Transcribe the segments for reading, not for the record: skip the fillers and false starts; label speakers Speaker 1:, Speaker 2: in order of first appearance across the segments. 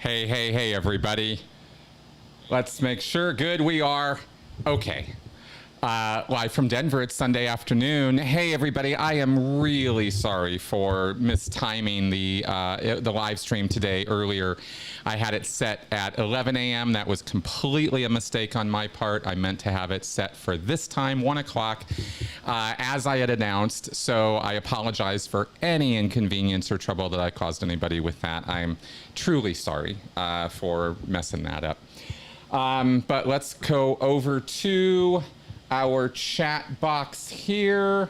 Speaker 1: Hey, everybody. Let's make sure. Good, we are. Okay. Live from Denver, it's Sunday afternoon. Hey, everybody, I am really sorry for mistiming the live stream today earlier. I had it set at 11 a.m. That was completely a mistake on my part. I meant to have it set for this time, 1 o'clock, as I had announced. So I apologize for any inconvenience or trouble that I caused anybody with that. I'm truly sorry for messing that up. But let's go over to our chat box here.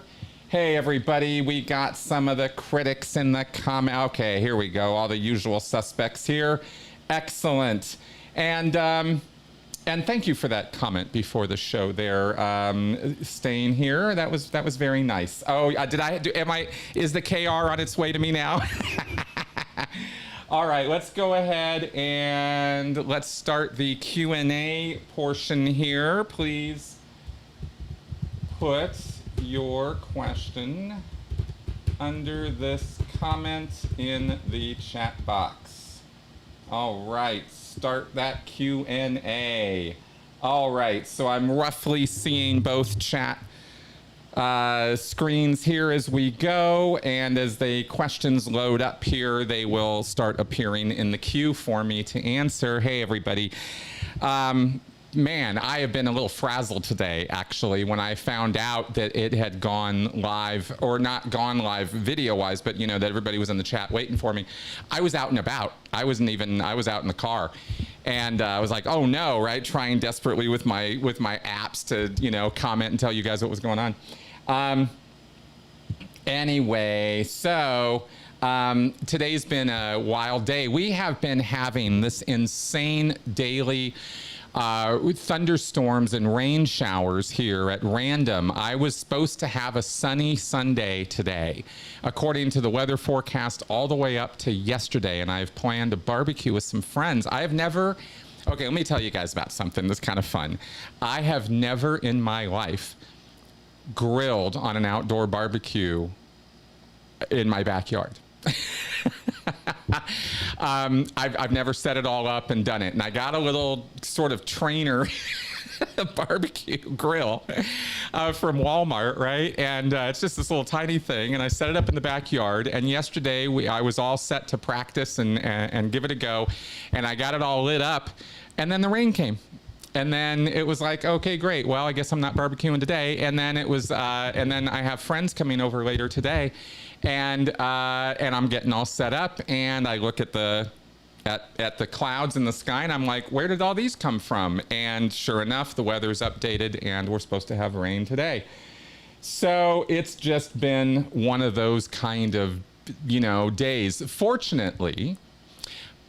Speaker 1: Hey, everybody, we got some of the critics in the comment. Okay, here we go. All the usual suspects here. Excellent. And thank you for that comment before the show there, staying here. That was very nice. Oh, is the KR on its way to me now? All right, let's go ahead and let's start the Q&A portion here. Please put your question under this comment in the chat box. All right, start that Q&A. All right, so I'm roughly seeing both chat screens here as we go, and as the questions load up here, they will start appearing in the queue for me to answer. Hey, everybody. Man, I have been a little frazzled today, actually, when I found out that it had gone live, or not gone live video-wise, but, you know, that everybody was in the chat waiting for me. I was out and about. I was out in the car. And I was like, oh no, right? Trying desperately with my apps to, you know, comment and tell you guys what was going on. Anyway, so today's been a wild day. We have been having this insane daily thunderstorms and rain showers here at random. I was supposed to have a sunny Sunday today, according to the weather forecast, all the way up to yesterday, and I've planned a barbecue with some friends. Okay, let me tell you guys about something that's kind of fun. I have never in my life grilled on an outdoor barbecue in my backyard. I've never set it all up and done it. And I got a little sort of trainer barbecue grill from Walmart, right? And it's just this little tiny thing. And I set it up in the backyard. And yesterday I was all set to practice and give it a go. And I got it all lit up. And then the rain came. And then it was like, okay, great. Well, I guess I'm not barbecuing today. And then it was, and then I have friends coming over later today, and I'm getting all set up, and I look at the clouds in the sky, and I'm like, where did all these come from? And sure enough, the weather's updated, and we're supposed to have rain today. So it's just been one of those kind of, you know, days. Fortunately,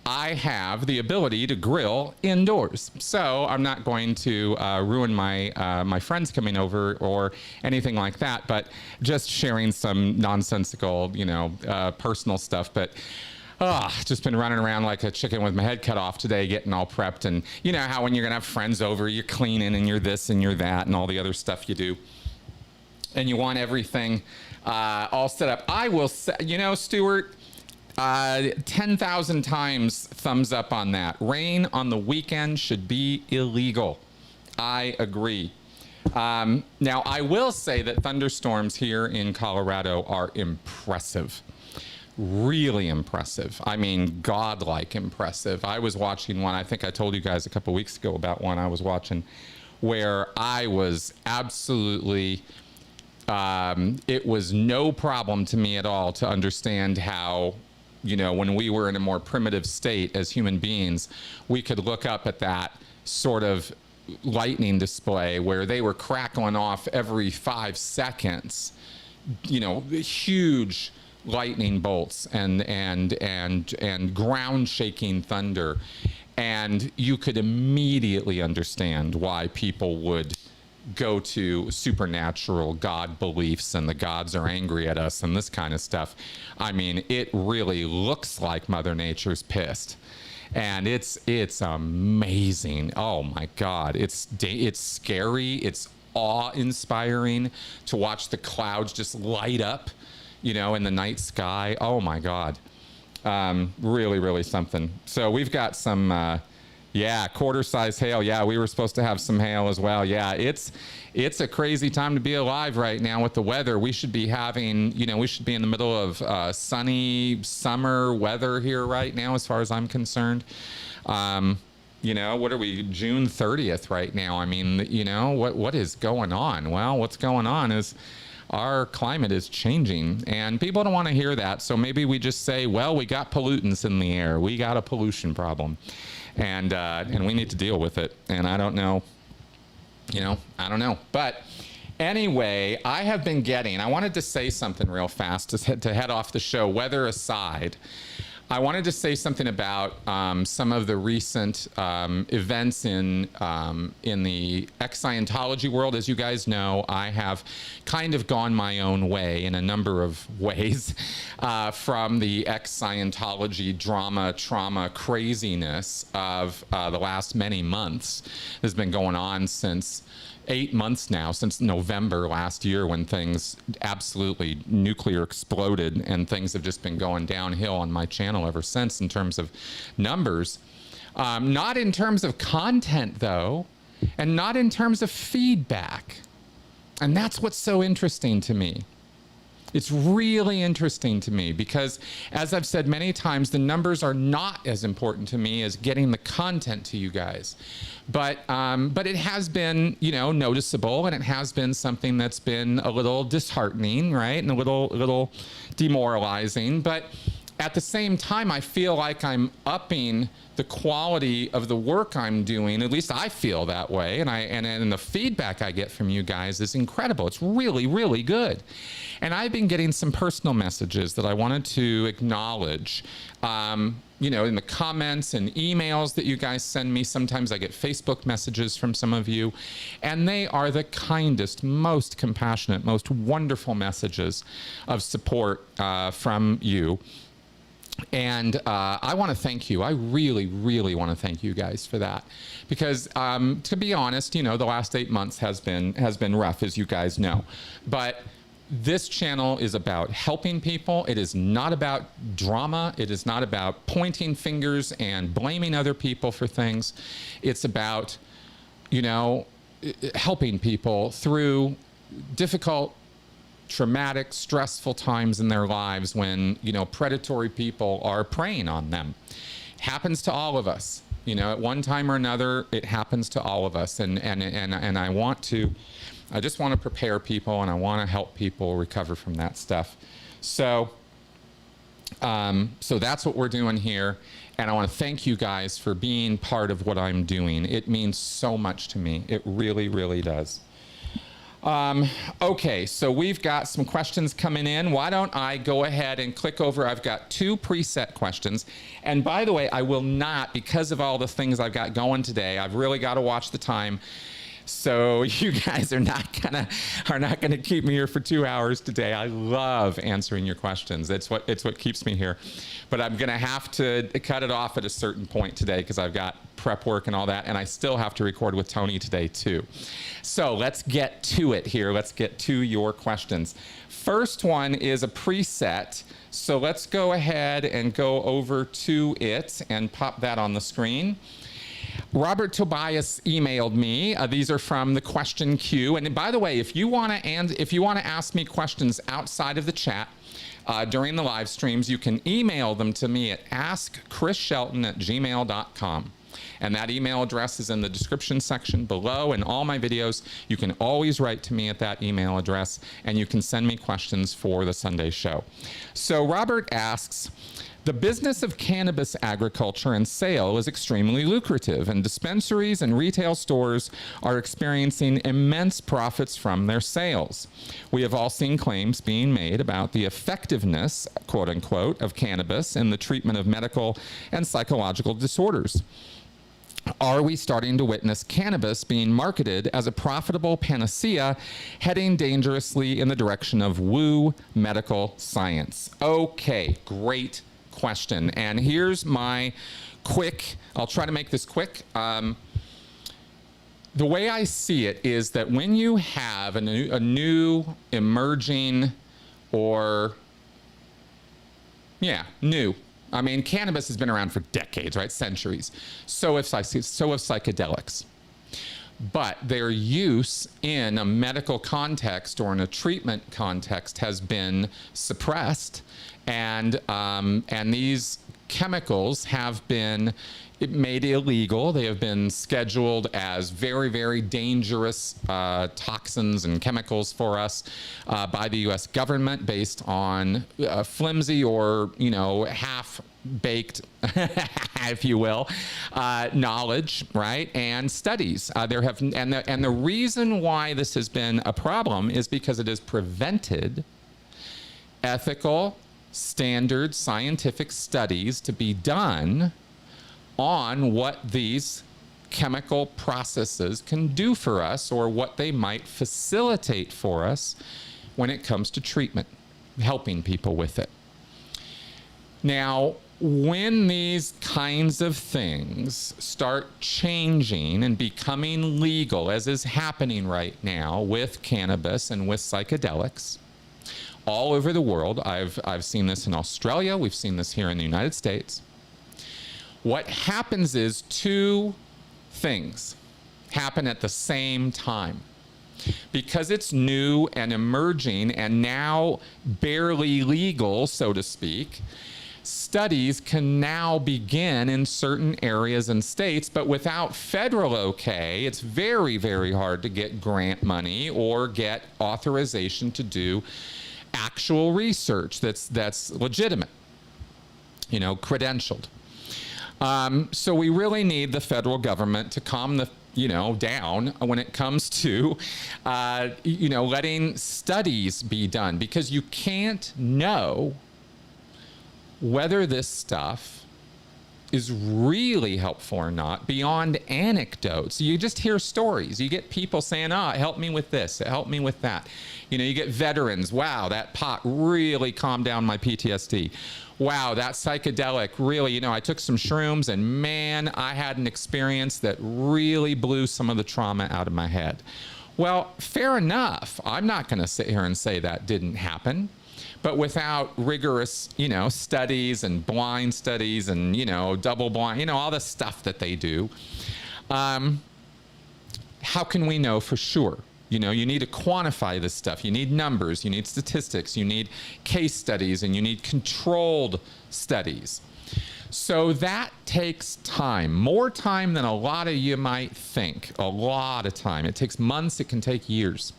Speaker 1: I have the ability to grill indoors, so I'm not going to ruin my friends coming over or anything like that, but just sharing some nonsensical, you know, personal stuff. But just been running around like a chicken with my head cut off today, getting all prepped. And you know how when you're gonna have friends over, you're cleaning and you're this and you're that and all the other stuff you do, and you want everything all set up. I will say, you know, Stuart, 10,000 times thumbs up on that. Rain on the weekend should be illegal. I agree. Now, I will say that thunderstorms here in Colorado are impressive. Really impressive. I mean, godlike impressive. I was watching one, I think I told you guys a couple weeks ago about one I was watching, where I was absolutely, it was no problem to me at all to understand how, you know, when we were in a more primitive state as human beings, we could look up at that sort of lightning display where they were crackling off every 5 seconds, you know, huge lightning bolts and ground shaking thunder. And you could immediately understand why people would go to supernatural God beliefs and the gods are angry at us and this kind of stuff. I mean, it really looks like Mother Nature's pissed. And it's amazing. Oh my God. It's scary. It's awe-inspiring to watch the clouds just light up, you know, in the night sky. Oh my God. Really, really something. So we've got some, yeah, quarter-size hail. Yeah, we were supposed to have some hail as well. Yeah, it's a crazy time to be alive right now with the weather. We should be having, we should be in the middle of sunny summer weather here right now, as far as I'm concerned. What are we, June 30th right now? I mean, what is going on? Well, what's going on is our climate is changing, and people don't want to hear that. So maybe we just say, well, we got pollutants in the air. We got a pollution problem, and we need to deal with it. And I don't know, I don't know. But anyway, I wanted to say something real fast to head off the show, weather aside. I wanted to say something about some of the recent events in the ex-Scientology world. As you guys know, I have kind of gone my own way in a number of ways from the ex-Scientology drama, trauma, craziness of the last many months. This has been going on since 8 months now, since November last year, when things absolutely nuclear exploded, and things have just been going downhill on my channel ever since in terms of numbers. Not in terms of content, though, and not in terms of feedback. And that's what's so interesting to me. It's really interesting to me because, as I've said many times, the numbers are not as important to me as getting the content to you guys. But it has been, noticeable, and it has been something that's been a little disheartening, right, and a little demoralizing. But at the same time, I feel like I'm upping the quality of the work I'm doing. At least I feel that way, and the feedback I get from you guys is incredible. It's really, really good. And I've been getting some personal messages that I wanted to acknowledge. In the comments and emails that you guys send me. Sometimes I get Facebook messages from some of you, and they are the kindest, most compassionate, most wonderful messages of support from you. And I want to thank you. I really, really want to thank you guys for that, because to be honest, the last 8 months has been rough, as you guys know. But this channel is about helping people. It is not about drama. It is not about pointing fingers and blaming other people for things. It's about, helping people through difficult, traumatic, stressful times in their lives when, predatory people are preying on them. Happens to all of us. At one time or another, it happens to all of us. And I just want to prepare people, and I want to help people recover from that stuff. So that's what we're doing here. And I want to thank you guys for being part of what I'm doing. It means so much to me. It really, really does. Okay, so we've got some questions coming in. Why don't I go ahead and click over? I've got 2 preset questions. And by the way, I will not, because of all the things I've got going today, I've really got to watch the time. So you guys are not gonna keep me here for 2 hours today. I love answering your questions. It's what keeps me here. But I'm gonna have to cut it off at a certain point today because I've got prep work and all that, and I still have to record with Tony today too. So let's get to it here. Let's get to your questions. First one is a preset. So let's go ahead and go over to it and pop that on the screen. Robert Tobias emailed me. These are from the question queue. And by the way, if you want to ask me questions outside of the chat during the live streams, you can email them to me at AskChrisShelton@gmail.com. And that email address is in the description section below in all my videos. You can always write to me at that email address, and you can send me questions for the Sunday show. So Robert asks, the business of cannabis agriculture and sale is extremely lucrative, and dispensaries and retail stores are experiencing immense profits from their sales. We have all seen claims being made about the effectiveness, quote unquote, of cannabis in the treatment of medical and psychological disorders. Are we starting to witness cannabis being marketed as a profitable panacea, heading dangerously in the direction of woo medical science? Okay, great question. And here's my quick, I'll try to make this quick. The way I see it is that when you have a new emerging, or new I mean, cannabis has been around for decades, right? Centuries. So have psychedelics. But their use in a medical context or in a treatment context has been suppressed, and these chemicals have been made illegal. They have been scheduled as very, very dangerous toxins and chemicals for us by the U.S. government based on flimsy or, half-baked, if you will, knowledge, right, and studies. And the reason why this has been a problem is because it has prevented ethical, standard, scientific studies to be done on what these chemical processes can do for us, or what they might facilitate for us when it comes to treatment, helping people with it. Now, when these kinds of things start changing and becoming legal, as is happening right now with cannabis and with psychedelics all over the world, I've seen this in Australia, we've seen this here in the United States. What happens is two things happen at the same time. Because it's new and emerging and now barely legal, so to speak, studies can now begin in certain areas and states, but without federal okay, it's very, very hard to get grant money or get authorization to do actual research that's legitimate, credentialed. So we really need the federal government to calm the down when it comes to letting studies be done, because you can't know whether this stuff is really helpful or not beyond anecdotes. You just hear stories. You get people saying, it helped me with this, it helped me with that. You get veterans, wow, that pot really calmed down my PTSD. Wow, that psychedelic really, I took some shrooms and man, I had an experience that really blew some of the trauma out of my head. Well, fair enough. I'm not going to sit here and say that didn't happen. But without rigorous, studies and blind studies and, double blind, all the stuff that they do, how can we know for sure? You need to quantify this stuff. You need numbers, you need statistics, you need case studies, and you need controlled studies. So that takes time, more time than a lot of you might think, a lot of time. It takes months, it can take years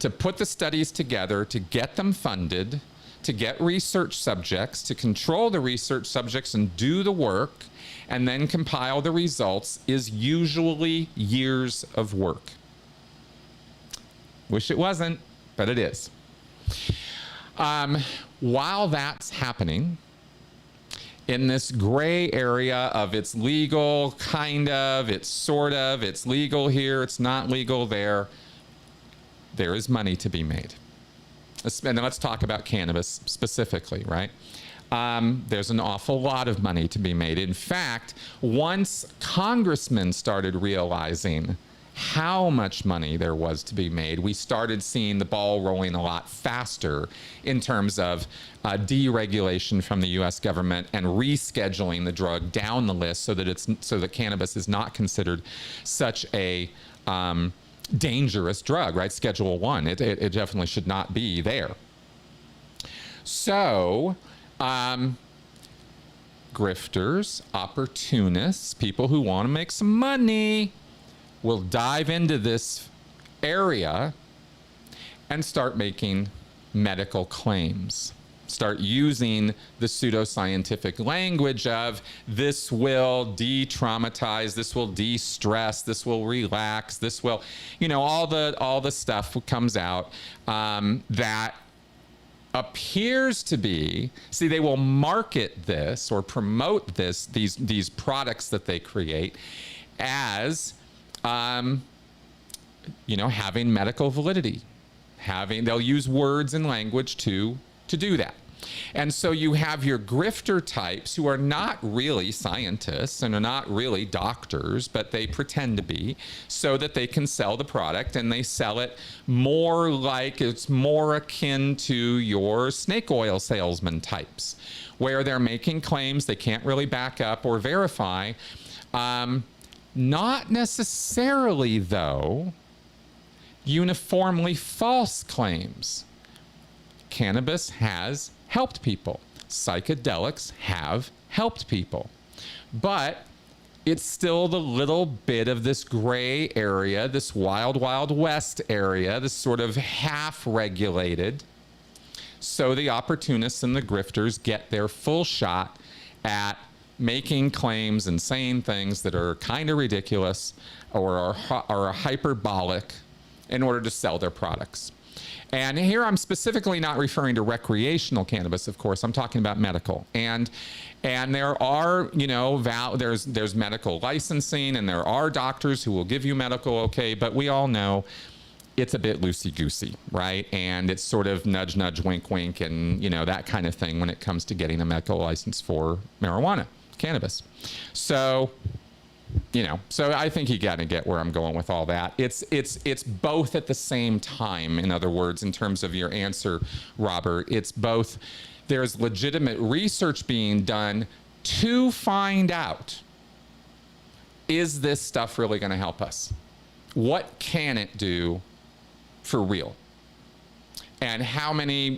Speaker 1: to put the studies together, to get them funded, to get research subjects, to control the research subjects and do the work, and then compile the results is usually years of work. Wish it wasn't, but it is. While that's happening, in this gray area of it's legal, kind of, it's sort of, it's legal here, it's not legal there, there is money to be made. And let's talk about cannabis specifically, right? There's an awful lot of money to be made. In fact, once congressmen started realizing how much money there was to be made, we started seeing the ball rolling a lot faster in terms of deregulation from the U.S. government and rescheduling the drug down the list so that cannabis is not considered such a dangerous drug, right? Schedule I. It definitely should not be there. So, grifters, opportunists, people who want to make some money will dive into this area and start making medical claims. Start using the pseudoscientific language of this will de-traumatize, this will de-stress, this will relax, this will, all the stuff comes out that appears to be, see, they will market this or promote these products that they create as having medical validity. They'll use words and language to do that. And so you have your grifter types who are not really scientists and are not really doctors, but they pretend to be so that they can sell the product, and they sell it more like it's more akin to your snake oil salesman types, where they're making claims they can't really back up or verify. Not necessarily, though, uniformly false claims. Cannabis has helped people. Psychedelics have helped people. But it's still the little bit of this gray area, this wild, wild west area, this sort of half-regulated. So the opportunists and the grifters get their full shot at making claims and saying things that are kind of ridiculous or are hyperbolic in order to sell their products. And here I'm specifically not referring to recreational cannabis, of course. I'm talking about medical. And there are, you know, there's medical licensing, and there are doctors who will give you medical okay, but we all know it's a bit loosey-goosey, right? And it's sort of nudge, nudge, wink, wink, and, you know, that kind of thing when it comes to getting a medical license for marijuana, cannabis. So, you know, so I think you got to get where I'm going with all that. It's both at the same time. In other words, in terms of your answer, Robert, it's both. There's legitimate research being done to find out, is this stuff really going to help us? What can it do for real? And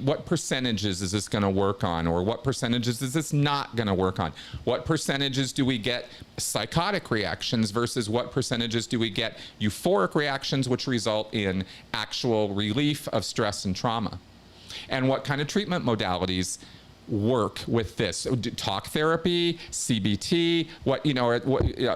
Speaker 1: what percentages is this going to work on? Or what percentages is this not going to work on? What percentages do we get psychotic reactions versus what percentages do we get euphoric reactions, which result in actual relief of stress and trauma? And what kind of treatment modalities work with this? Talk therapy, CBT,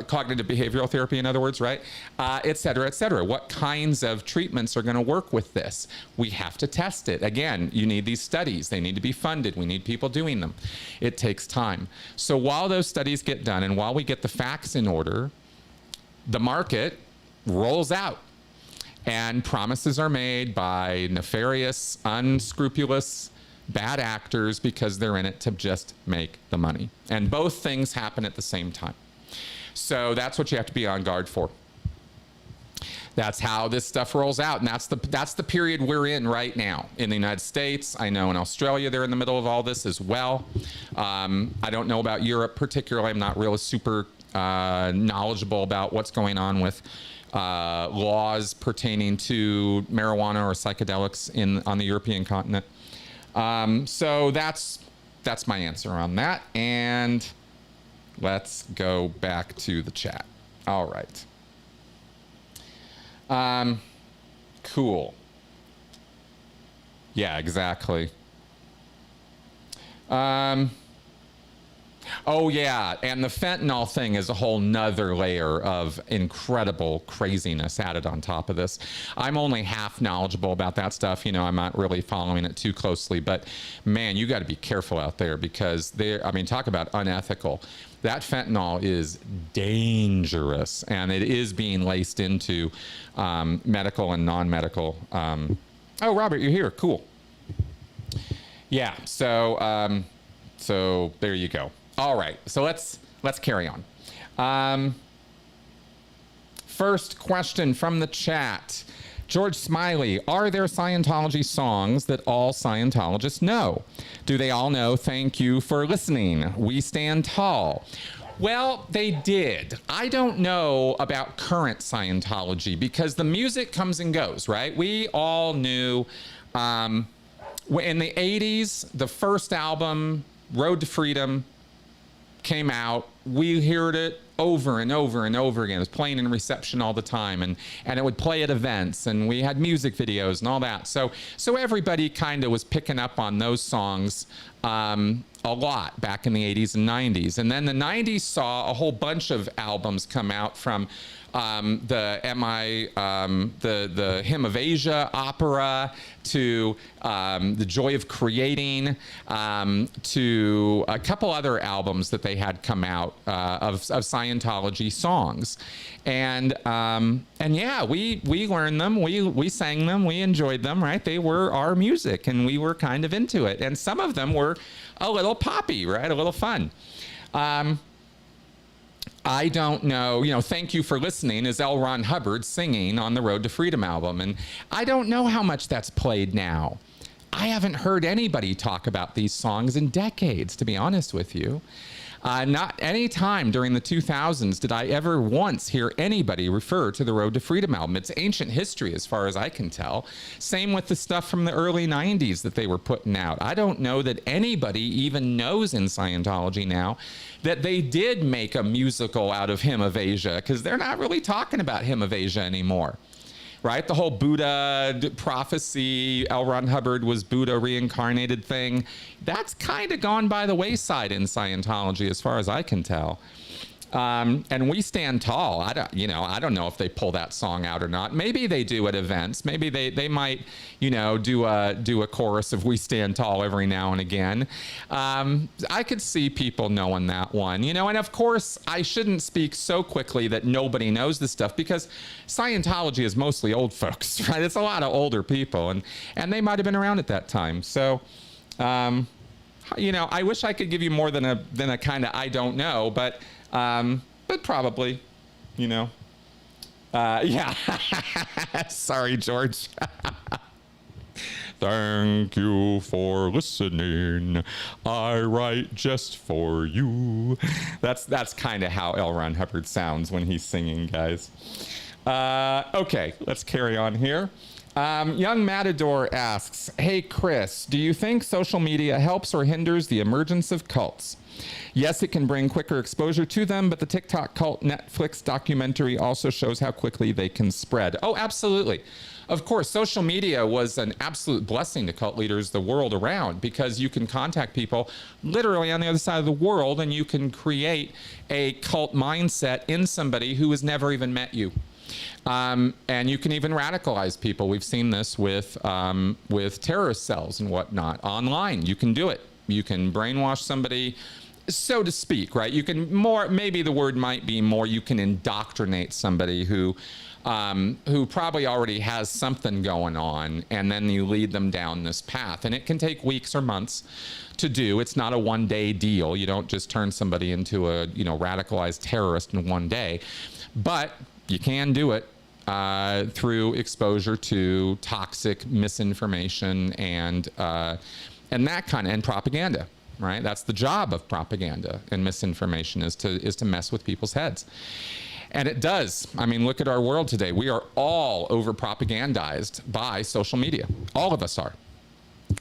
Speaker 1: cognitive behavioral therapy, in other words, right? Et cetera, et cetera. What kinds of treatments are going to work with this? We have to test it. Again, you need these studies. They need to be funded. We need people doing them. It takes time. So while those studies get done and while we get the facts in order, the market rolls out and promises are made by nefarious, unscrupulous, bad actors because they're in it to just make the money. And both things happen at the same time. So that's what you have to be on guard for. That's how this stuff rolls out. And that's the period we're in right now in the United States. I know in Australia they're in the middle of all this as well. I don't know about Europe particularly. I'm not really super knowledgeable about what's going on with laws pertaining to marijuana or psychedelics on the European continent. So that's my answer on that. And let's go back to the chat. All right. Cool. Yeah, exactly. Oh yeah, and the fentanyl thing is a whole nother layer of incredible craziness added on top of this. I'm only half knowledgeable about that stuff. You know, I'm not really following it too closely, but man, you got to be careful out there because talk about unethical. That fentanyl is dangerous, and it is being laced into medical and non-medical. Oh, Robert, you're here. Cool. Yeah. So there you go. All right, so let's carry on. First question from the chat. George Smiley, are there Scientology songs that all Scientologists know? Do they all know "Thank You for Listening"? We Stand Tall. Well, they did. I don't know about current Scientology because the music comes and goes, right? We all knew in the 80s, the first album, Road to Freedom, came out. We heard it over and over and over again. It was playing in reception all the time, and it would play at events, and we had music videos and all that. So everybody kind of was picking up on those songs a lot back in the 80s and 90s. And then the 90s saw a whole bunch of albums come out from the Hymn of Asia opera to The Joy of Creating, to a couple other albums that they had come out of Scientology Scientology songs. And yeah, we learned them, we sang them, we enjoyed them, right? They were our music, and we were kind of into it. And some of them were a little poppy, right? A little fun. I don't know, Thank You for Listening is L. Ron Hubbard singing on the Road to Freedom album. And I don't know how much that's played now. I haven't heard anybody talk about these songs in decades, to be honest with you. Not any time during the 2000s did I ever once hear anybody refer to the Road to Freedom album. It's ancient history as far as I can tell. Same with the stuff from the early 90s that they were putting out. I don't know that anybody even knows in Scientology now that they did make a musical out of Hymn of Asia, because they're not really talking about Hymn of Asia anymore. Right? The whole Buddha prophecy, L. Ron Hubbard was Buddha reincarnated thing, that's kind of gone by the wayside in Scientology as far as I can tell. And We Stand Tall, I don't know if they pull that song out or not. Maybe they do at events. Maybe they might, do a chorus of We Stand Tall every now and again. I could see people knowing that one, and of course I shouldn't speak so quickly that nobody knows this stuff, because Scientology is mostly old folks, right? It's a lot of older people, and they might have been around at that time. So, I wish I could give you more than a kind of I don't know, but probably, yeah. Sorry, George. Thank you for listening. I write just for you. That's kind of how L. Ron Hubbard sounds when he's singing, guys. Okay, let's carry on here. Young Matador asks, hey, Chris, do you think social media helps or hinders the emergence of cults? Yes, it can bring quicker exposure to them, but the TikTok cult Netflix documentary also shows how quickly they can spread. Oh, absolutely. Of course, social media was an absolute blessing to cult leaders the world around, because you can contact people literally on the other side of the world, and you can create a cult mindset in somebody who has never even met you. And you can even radicalize people. We've seen this with terrorist cells and whatnot online. You can do it. You can brainwash somebody, so to speak, right? You can maybe the word might be more, you can indoctrinate somebody who probably already has something going on, and then you lead them down this path. And it can take weeks or months to do. It's not a one-day deal. You don't just turn somebody into a radicalized terrorist in one day, but you can do it through exposure to toxic misinformation and that kind of, and propaganda, right? That's the job of propaganda and misinformation, is to mess with people's heads. And it does. I mean, look at our world today. We are all over propagandized by social media. All of us are.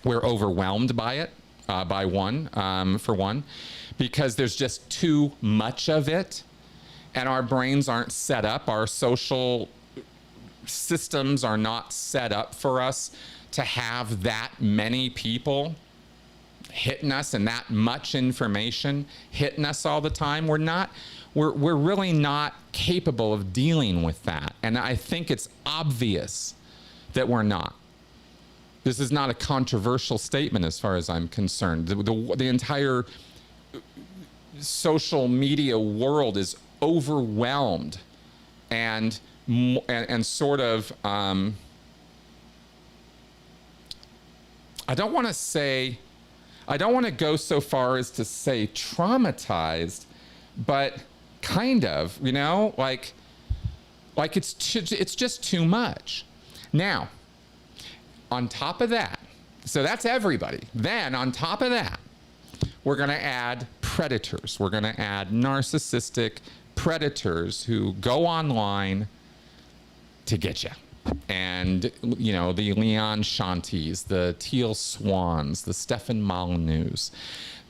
Speaker 1: We're overwhelmed by it, for one, because there's just too much of it. And our brains aren't set up, our social systems are not set up for us to have that many people hitting us and that much information hitting us all the time. We're really not capable of dealing with that. And I think it's obvious that we're not. This is not a controversial statement as far as I'm concerned. The entire social media world is overwhelmed and sort of I don't want to go so far as to say traumatized, but kind of, like it's just too much. Now, on top of that, so that's everybody. Then on top of that, we're going to add predators. We're going to add narcissistic predators who go online to get you. And, the Leon Shantis, the Teal Swans, the Stefan Molyneux,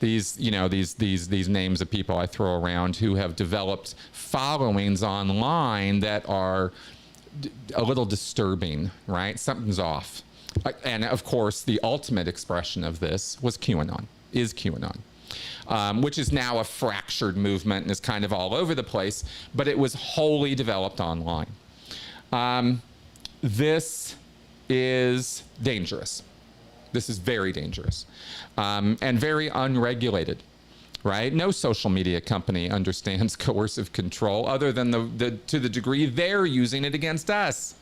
Speaker 1: these names of people I throw around who have developed followings online that are a little disturbing, right? Something's off. And of course, the ultimate expression of this was QAnon, is QAnon. Which is now a fractured movement and is kind of all over the place, but it was wholly developed online. This is dangerous. This is very dangerous and very unregulated. right? No social media company understands coercive control other than to the degree they're using it against us.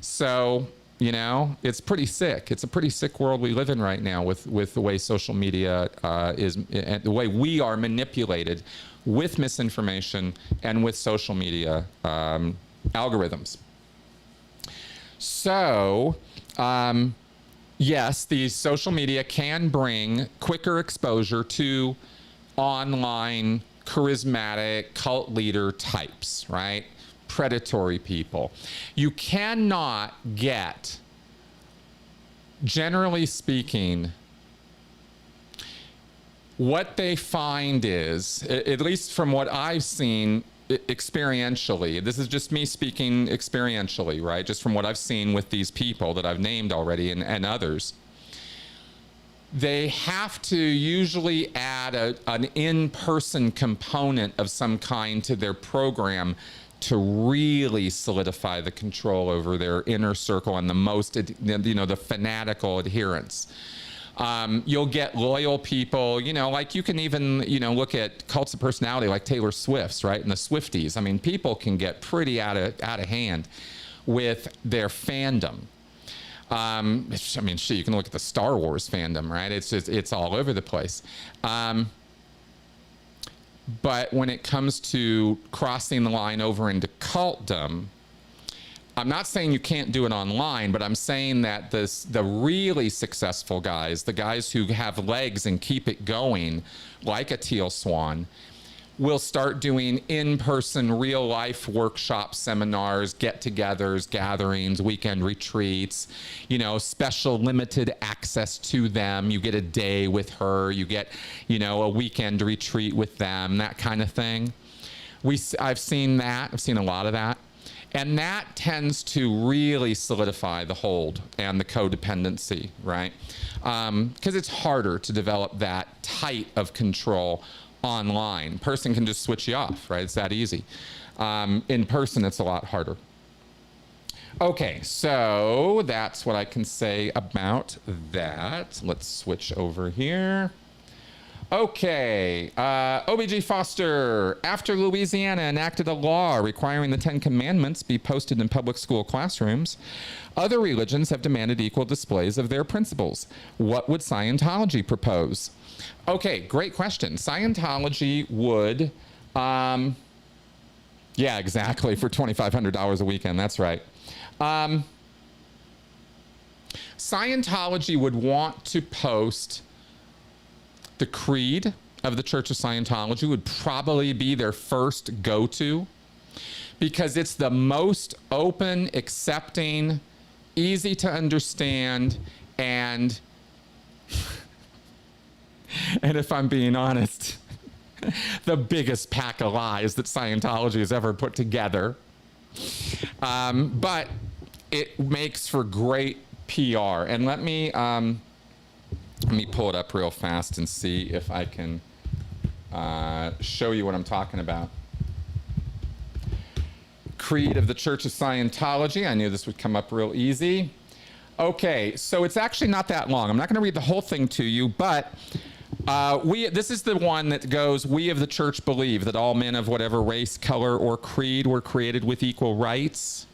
Speaker 1: So, you know, it's pretty sick. It's a pretty sick world we live in right now with the way social media is, and the way we are manipulated with misinformation and with social media algorithms. So, yes, these social media can bring quicker exposure to online charismatic cult leader types, right? Predatory people. You cannot get, generally speaking, what they find is, at least from what I've seen experientially, this is just me speaking experientially, right? Just from what I've seen with these people that I've named already and others, they have to usually add an in-person component of some kind to their program to really solidify the control over their inner circle and the most, you know, the fanatical adherents. You'll get loyal people, you know, like you can even, you know, look at cults of personality like Taylor Swift's, right? And the Swifties. I mean, people can get pretty out of hand with their fandom. I mean, shit, you can look at the Star Wars fandom, right? It's all over the place. But when it comes to crossing the line over into cultdom, I'm not saying you can't do it online, but I'm saying that the really successful guys, the guys who have legs and keep it going, like a Teal Swan, will start doing in-person, real-life workshops, seminars, get-togethers, gatherings, weekend retreats, you know, special limited access to them. You get a day with her, you get, you know, a weekend retreat with them, that kind of thing. I've seen that. I've seen a lot of that. And that tends to really solidify the hold and the codependency, right? Because it's harder to develop that tight of control online. Person can just switch you off, right? It's that easy. In person, it's a lot harder. Okay, so that's what I can say about that. Let's switch over here. Okay, OBG Foster. After Louisiana enacted a law requiring the 10 Commandments be posted in public school classrooms, other religions have demanded equal displays of their principles. What would Scientology propose? Okay, great question. Scientology would, yeah, exactly, for $2,500 a weekend, that's right. Scientology would want to post the creed of the Church of Scientology, would probably be their first go-to, because it's the most open, accepting, easy to understand, and if I'm being honest, the biggest pack of lies that Scientology has ever put together. But it makes for great PR. And let me pull it up real fast and see if I can show you what I'm talking about. Creed of the Church of Scientology. I knew this would come up real easy. Okay, so it's actually not that long. I'm not going to read the whole thing to you, but this is the one that goes, we of the church believe that all men of whatever race, color, or creed were created with equal rights,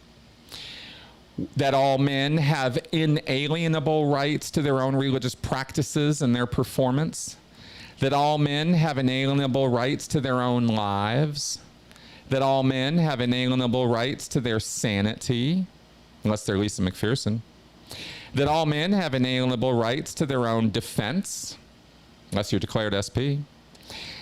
Speaker 1: that all men have inalienable rights to their own religious practices and their performance, that all men have inalienable rights to their own lives, that all men have inalienable rights to their sanity, unless they're Lisa McPherson, that all men have inalienable rights to their own defense, unless you're declared SP,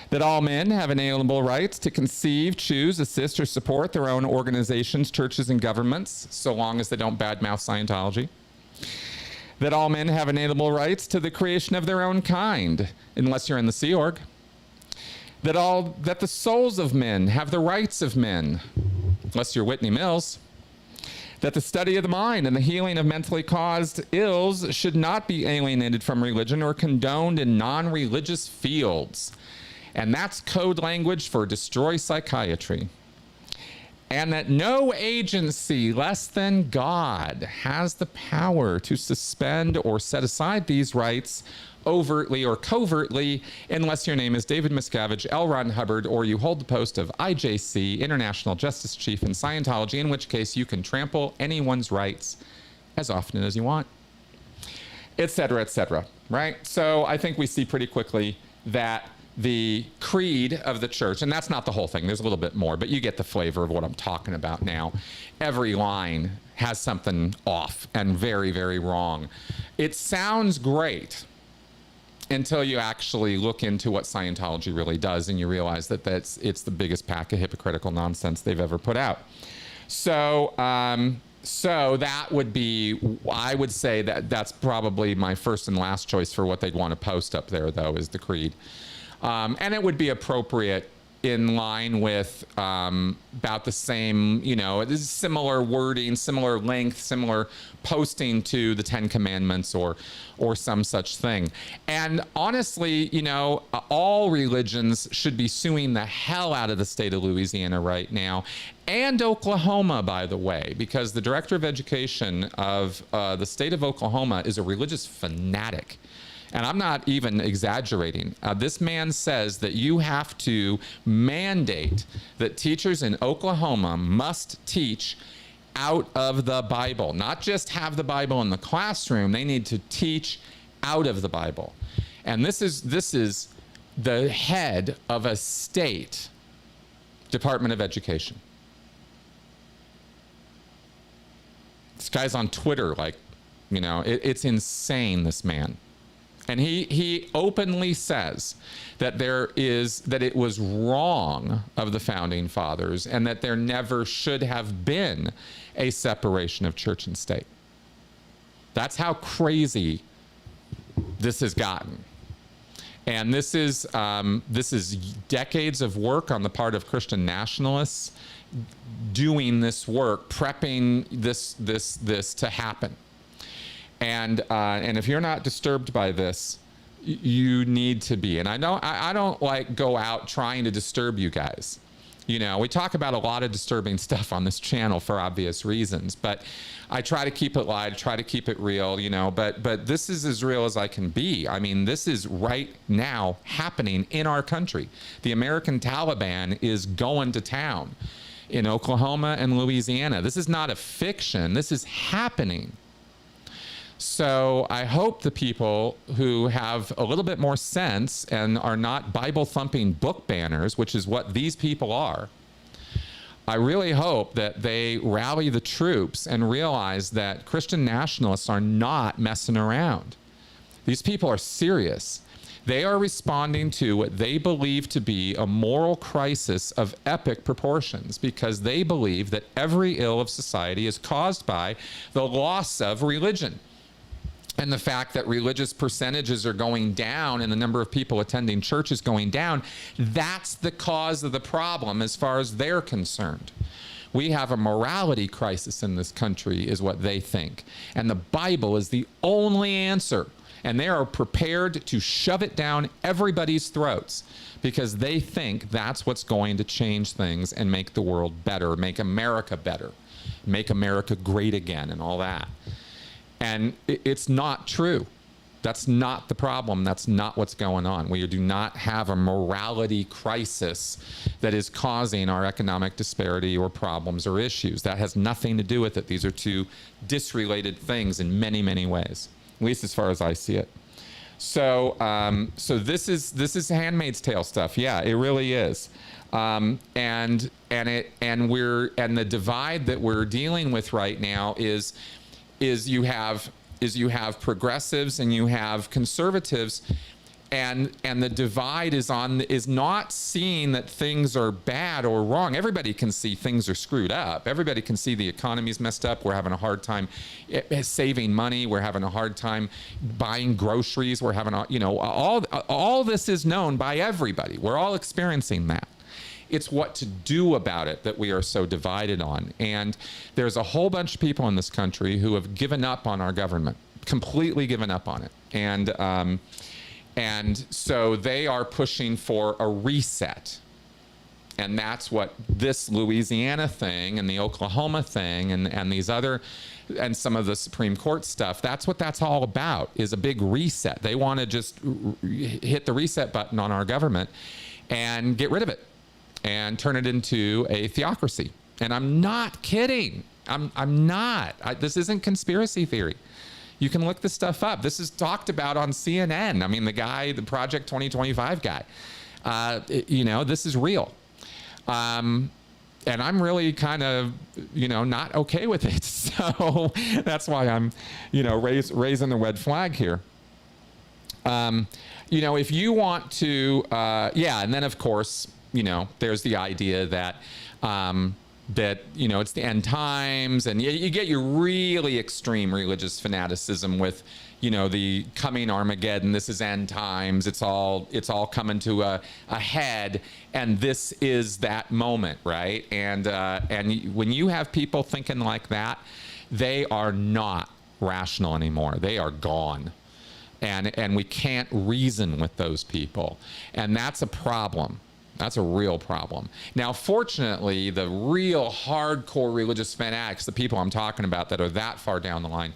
Speaker 1: that all men have inalienable rights to conceive, choose, assist, or support their own organizations, churches, and governments, so long as they don't badmouth Scientology, that all men have inalienable rights to the creation of their own kind, unless you're in the Sea Org, that the souls of men have the rights of men, unless you're Whitney Mills, that the study of the mind and the healing of mentally caused ills should not be alienated from religion or condoned in non-religious fields. And that's code language for destroy psychiatry. and that no agency less than God has the power to suspend or set aside these rights overtly or covertly, unless your name is David Miscavige, L. Ron Hubbard, or you hold the post of IJC, International Justice Chief in Scientology, in which case you can trample anyone's rights as often as you want, etc., right? So I think we see pretty quickly that the creed of the church, and that's not the whole thing, there's a little bit more, but you get the flavor of what I'm talking about now. Every line has something off and very, very wrong. It sounds great until you actually look into what Scientology really does, and you realize that it's the biggest pack of hypocritical nonsense they've ever put out. So that would be, I would say that's probably my first and last choice for what they'd want to post up there, though, is the creed. And it would be appropriate in line with about the same, similar wording, similar length, similar posting to the Ten Commandments or some such thing. And honestly, all religions should be suing the hell out of the state of Louisiana right now, and Oklahoma, by the way, because the director of education of the state of Oklahoma is a religious fanatic. And I'm not even exaggerating. This man says that you have to mandate that teachers in Oklahoma must teach out of the Bible, not just have the Bible in the classroom. They need to teach out of the Bible. And this is the head of a state Department of Education. This guy's on Twitter, it's insane, this man. And he openly says that it was wrong of the founding fathers and that there never should have been a separation of church and state. That's how crazy this has gotten. And this is decades of work on the part of Christian nationalists doing this work, prepping this to happen. And if you're not disturbed by this, you need to be. And I don't like go out trying to disturb you guys. We talk about a lot of disturbing stuff on this channel for obvious reasons, but I try to keep it light, try to keep it real, but this is as real as I can be. I mean, this is right now happening in our country. The American Taliban is going to town in Oklahoma and Louisiana. This is not a fiction. This is happening. So I hope the people who have a little bit more sense and are not Bible-thumping book banners, which is what these people are, I really hope that they rally the troops and realize that Christian nationalists are not messing around. These people are serious. They are responding to what they believe to be a moral crisis of epic proportions because they believe that every ill of society is caused by the loss of religion. And the fact that religious percentages are going down and the number of people attending church is going down, that's the cause of the problem as far as they're concerned. We have a morality crisis in this country, is what they think. And the Bible is the only answer. And they are prepared to shove it down everybody's throats because they think that's what's going to change things and make the world better, make America better, make America great again and all that. And it's not true. That's not the problem. That's not what's going on. We do not have a morality crisis that is causing our economic disparity or problems or issues. That has nothing to do with it. These are two disrelated things in many, many ways, at least as far as I see it. So, this is Handmaid's Tale stuff. Yeah, it really is. And the divide that we're dealing with right now is you have progressives and you have conservatives, and the divide is not seeing that things are bad or wrong. Everybody can see things are screwed up. Everybody can see the economy's messed up. We're having a hard time saving money. We're having a hard time buying groceries. We're having all this is known by everybody. We're all experiencing that. It's what to do about it that we are so divided on. And there's a whole bunch of people in this country who have given up on our government, completely given up on it. And so they are pushing for a reset. And that's what this Louisiana thing and the Oklahoma thing and these other, and some of the Supreme Court stuff, that's what that's all about, is a big reset. They want to just hit the reset button on our government and get rid of it and turn it into a theocracy. And I'm not kidding. I'm not. This isn't conspiracy theory. You can look this stuff up. This is talked about on CNN. I mean, the guy, the Project 2025 guy, this is real. And I'm really kind of, not okay with it. So that's why I'm, raising the red flag here. If you want to, and then of course, there's the idea that, it's the end times, and you get your really extreme religious fanaticism with, the coming Armageddon. This is end times. It's all coming to a head, and this is that moment, right? And when you have people thinking like that, they are not rational anymore. They are gone, and we can't reason with those people, and that's a problem. That's a real problem. Now, fortunately, the real hardcore religious fanatics, the people I'm talking about that are that far down the line,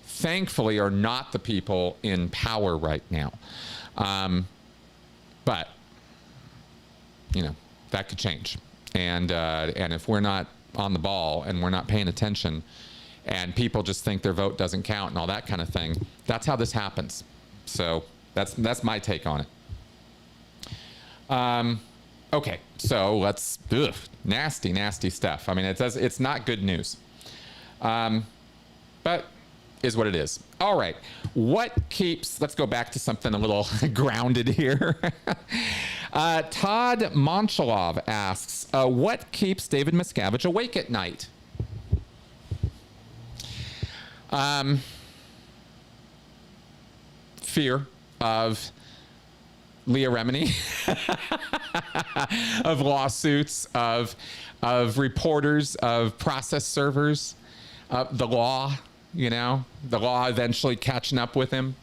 Speaker 1: thankfully are not the people in power right now. But, that could change. And if we're not on the ball and we're not paying attention and people just think their vote doesn't count and all that kind of thing, that's how this happens. So that's my take on it. Okay, so let's, nasty, nasty stuff. I mean, it's not good news, but is what it is. All right, let's go back to something a little grounded here. Todd Monchalov asks, what keeps David Miscavige awake at night? Fear of Leah Remini, of lawsuits, of reporters, of process servers, the law, the law eventually catching up with him.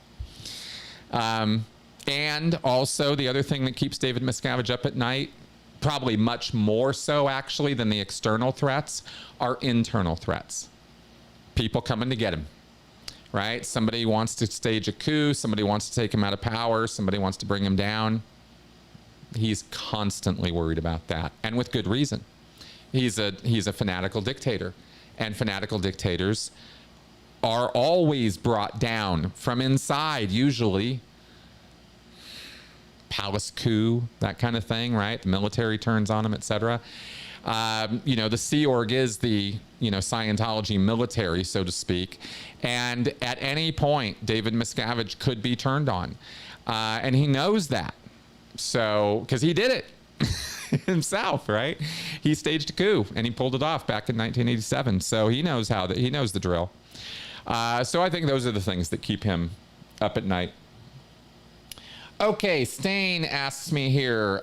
Speaker 1: And also the other thing that keeps David Miscavige up at night, probably much more so actually than the external threats, are internal threats. People coming to get him. Right? Somebody wants to stage a coup. Somebody wants to take him out of power. Somebody wants to bring him down. He's constantly worried about that, and with good reason. He's a fanatical dictator, and fanatical dictators are always brought down from inside, usually. Palace coup, that kind of thing, right? The military turns on him, etc. The Sea Org is the, Scientology military, so to speak. And at any point, David Miscavige could be turned on. And he knows that. So, because he did it himself, right? He staged a coup and he pulled it off back in 1987. So he knows he knows the drill. So I think those are the things that keep him up at night. Okay, Stain asks me here,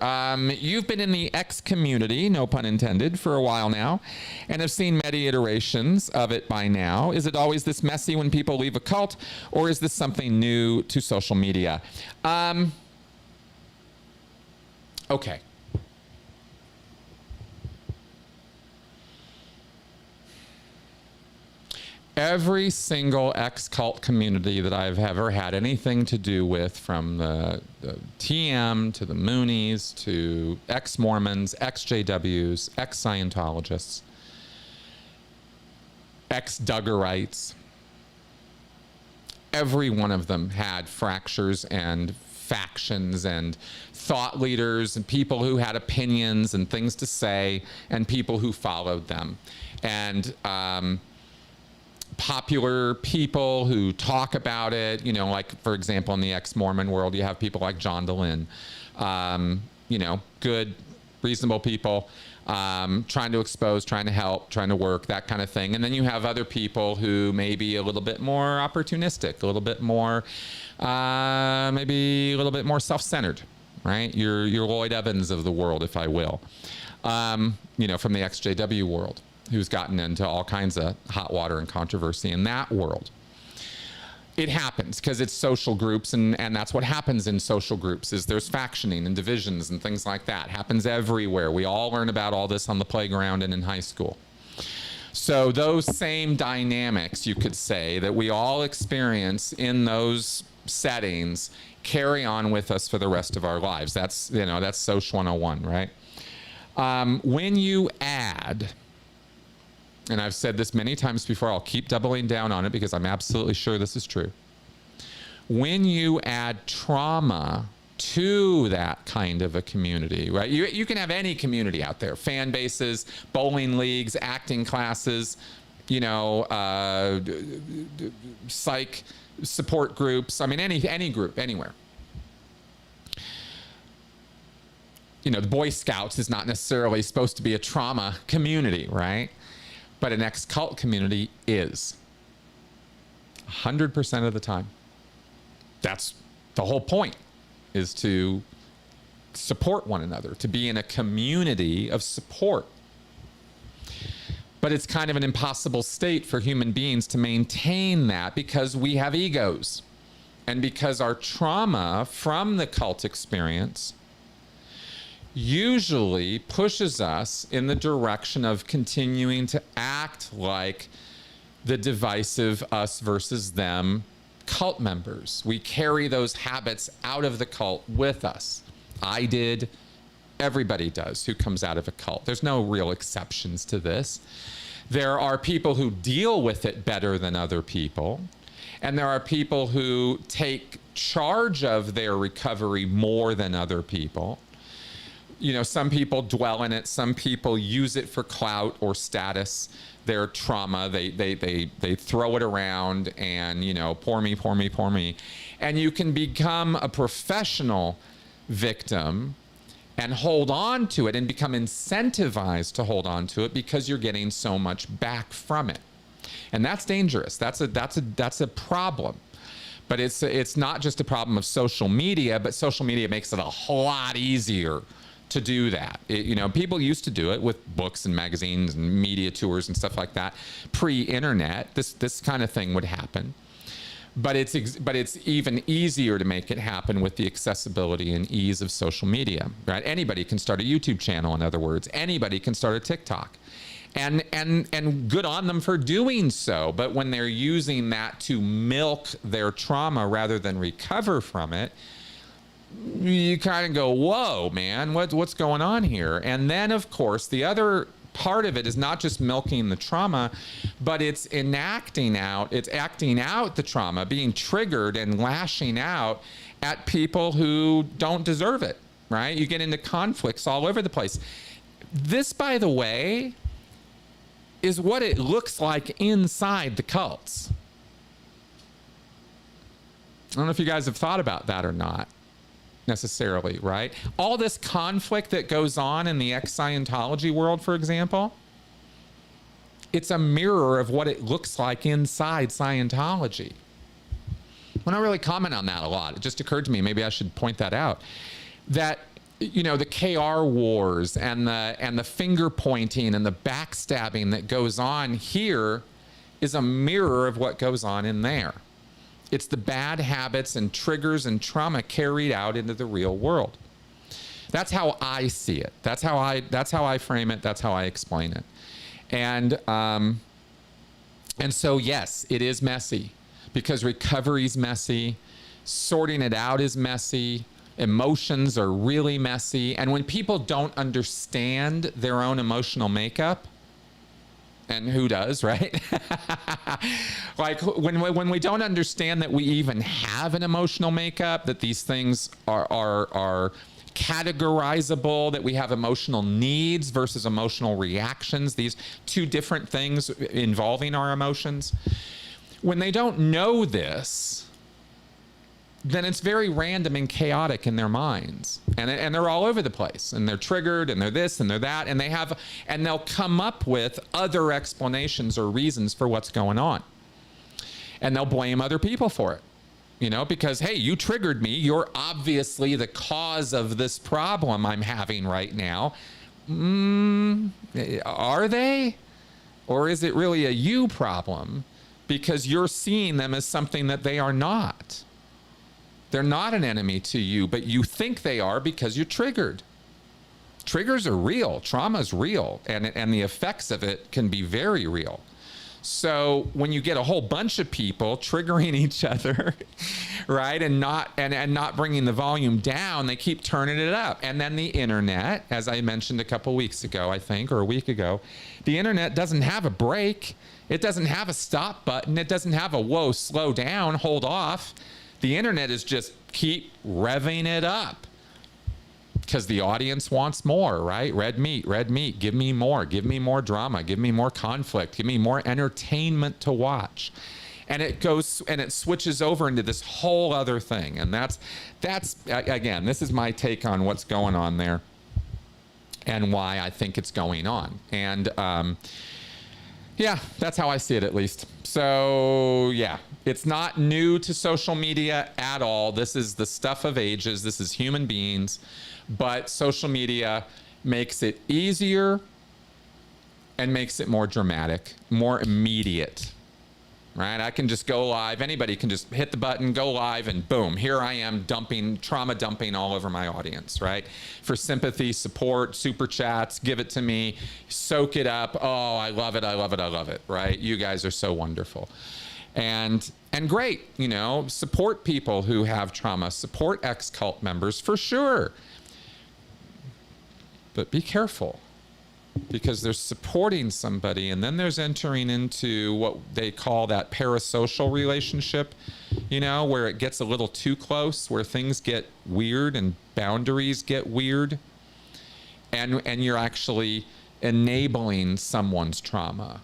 Speaker 1: you've been in the X community, no pun intended, for a while now, and have seen many iterations of it by now. Is it always this messy when people leave a cult, or is this something new to social media? Okay. Every single ex-cult community that I've ever had anything to do with, from the TM to the Moonies to ex-Mormons, ex-JWs, ex-Scientologists, ex-Duggarites, every one of them had fractures and factions and thought leaders and people who had opinions and things to say and people who followed them. And popular people who talk about it, like, for example, in the ex-Mormon world, you have people like John DeLynn, good, reasonable people, trying to expose, trying to help, trying to work, that kind of thing. And then you have other people who may be a little bit more opportunistic, a little bit more, maybe a little bit more self-centered, right? Your Lloyd Evans of the world, if I will, from the ex-JW world, who's gotten into all kinds of hot water and controversy in that world. It happens because it's social groups, and that's what happens in social groups is there's factioning and divisions and things like that. It happens everywhere. We all learn about all this on the playground and in high school. So those same dynamics, you could say, that we all experience in those settings carry on with us for the rest of our lives. That's, you know, that's Social 101, right? When you add, and I've said this many times before, I'll keep doubling down on it because I'm absolutely sure this is true. When you add trauma to that kind of a community, right? You can have any community out there, fan bases, bowling leagues, acting classes, you know, psych support groups. I mean, any group, anywhere. You know, the Boy Scouts is not necessarily supposed to be a trauma community, right? But an ex-cult community is 100% of the time. That's the whole point, is to support one another, to be in a community of support. But it's kind of an impossible state for human beings to maintain that because we have egos and because our trauma from the cult experience usually pushes us in the direction of continuing to act like the divisive us versus them cult members. We carry those habits out of the cult with us. I did. Everybody does who comes out of a cult. There's no real exceptions to this. There are people who deal with it better than other people. And there are people who take charge of their recovery more than other people. You know, some people dwell in it. Some people use it for clout or status. Their trauma, they throw it around and, you know, pour me, pour me, pour me. And you can become a professional victim and hold on to it and become incentivized to hold on to it because you're getting so much back from it. And that's dangerous. That's a problem. But it's not just a problem of social media, but social media makes it a whole lot easier to do that. You know, people used to do it with books and magazines and media tours and stuff like that. Pre-internet, this kind of thing would happen. But it's even easier to make it happen with the accessibility and ease of social media, right? Anybody can start a YouTube channel, in other words. Anybody can start a TikTok. And good on them for doing so. But when they're using that to milk their trauma rather than recover from it, you kind of go, whoa, man, what's going on here? And then, of course, the other part of it is not just milking the trauma, but it's acting out the trauma, being triggered and lashing out at people who don't deserve it, right? You get into conflicts all over the place. This, by the way, is what it looks like inside the cults. I don't know if you guys have thought about that or not. Necessarily, right? All this conflict that goes on in the ex-Scientology world, for example, it's a mirror of what it looks like inside Scientology. I don't really comment on that a lot. It just occurred to me, maybe I should point that out, that, you know, the KR wars and the finger pointing and the backstabbing that goes on here is a mirror of what goes on in there. It's the bad habits and triggers and trauma carried out into the real world. That's how I see it. That's how I frame it. That's how I explain it. And so, yes, it is messy because recovery's messy. Sorting it out is messy. Emotions are really messy. And when people don't understand their own emotional makeup, and who does, right? Like when we don't understand that we even have an emotional makeup, that these things are categorizable, that we have emotional needs versus emotional reactions, these two different things involving our emotions. When they don't know this, then it's very random and chaotic in their minds. And they're all over the place. And they're triggered, and they're this, and they're that. And they'll come up with other explanations or reasons for what's going on. And they'll blame other people for it. You know, because, hey, you triggered me. You're obviously the cause of this problem I'm having right now. Are they? Or is it really a you problem? because you're seeing them as something that they are not. They're not an enemy to you, but you think they are because you're triggered. Triggers are real. Trauma is real, and the effects of it can be very real. So when you get a whole bunch of people triggering each other, right, and not bringing the volume down, they keep turning it up. And then the internet, as I mentioned a couple weeks ago, I think, or a week ago, the internet doesn't have a break. It doesn't have a stop button. It doesn't have a, whoa, slow down, hold off. The internet is just keep revving it up. Because the audience wants more, right? Red meat, give me more drama, give me more conflict, give me more entertainment to watch. And it goes and it switches over into this whole other thing. And that's again, this is my take on what's going on there and why I think it's going on. And yeah, that's how I see it, at least. So yeah, it's not new to social media at all. This is the stuff of ages. This is human beings. But social media makes it easier and makes it more dramatic, more immediate, right? I can just go live. Anybody can just hit the button, go live, and boom, here I am trauma dumping all over my audience, right? For sympathy, support, super chats, give it to me, soak it up. Oh, I love it, I love it, I love it, right? You guys are so wonderful. And great, you know, support people who have trauma, support ex-cult members for sure. But be careful, because they're supporting somebody, and then there's entering into what they call that parasocial relationship, you know, where it gets a little too close, where things get weird and boundaries get weird, and you're actually enabling someone's trauma.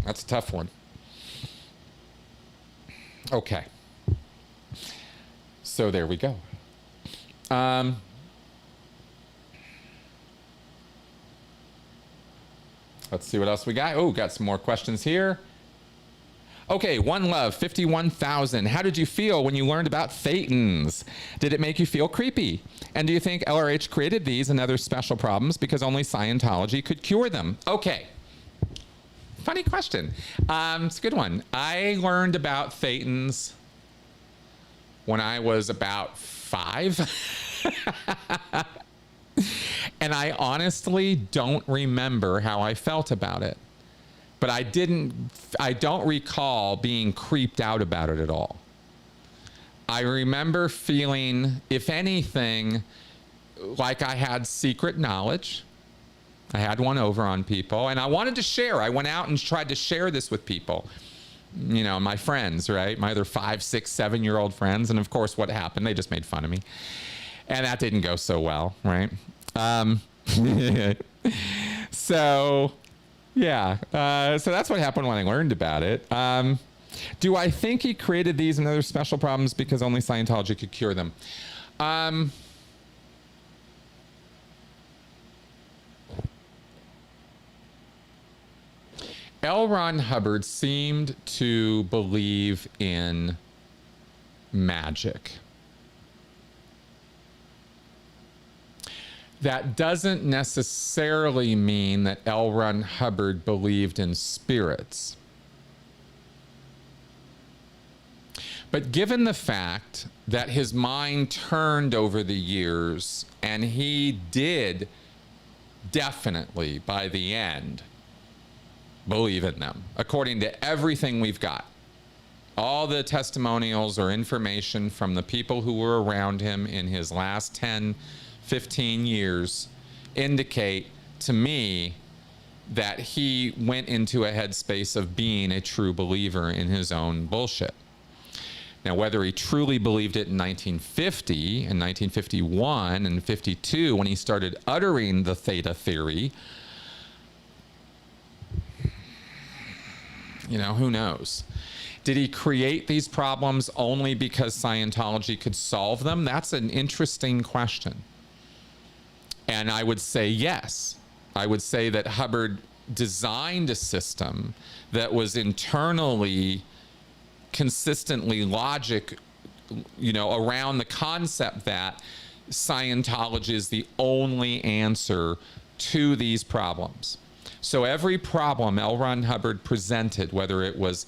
Speaker 1: That's a tough one. Okay. So there we go. Let's see what else we got. Oh, got some more questions here. Okay, One Love, 51,000. How did you feel when you learned about Thetans? Did it make you feel creepy? And do you think LRH created these and other special problems because only Scientology could cure them? Okay. Funny question. It's a good one. I learned about Thetans when I was about 5. And I honestly don't remember how I felt about it. But I don't recall being creeped out about it at all. I remember feeling, if anything, like I had secret knowledge. I had one over on people, and I wanted to share. I went out and tried to share this with people. You know, my friends, right? My other 5, 6, 7-year-old friends. And of course, what happened? They just made fun of me. And that didn't go so well, right? So, yeah. So that's what happened when I learned about it. Do I think he created these and other special problems because only Scientology could cure them? L. Ron Hubbard seemed to believe in magic. That doesn't necessarily mean that L. Ron Hubbard believed in spirits. But given the fact that his mind turned over the years, and he did definitely, by the end, believe in them, according to everything we've got. All the testimonials or information from the people who were around him in his last 10, 15 years indicate to me that he went into a headspace of being a true believer in his own bullshit. Now, whether he truly believed it in 1950 and 1951 and 52 when he started uttering the theta theory, you know, who knows? Did he create these problems only because Scientology could solve them? That's an interesting question. And I would say yes. I would say that Hubbard designed a system that was internally, consistently logic, you know, around the concept that Scientology is the only answer to these problems. So every problem L. Ron Hubbard presented, whether it was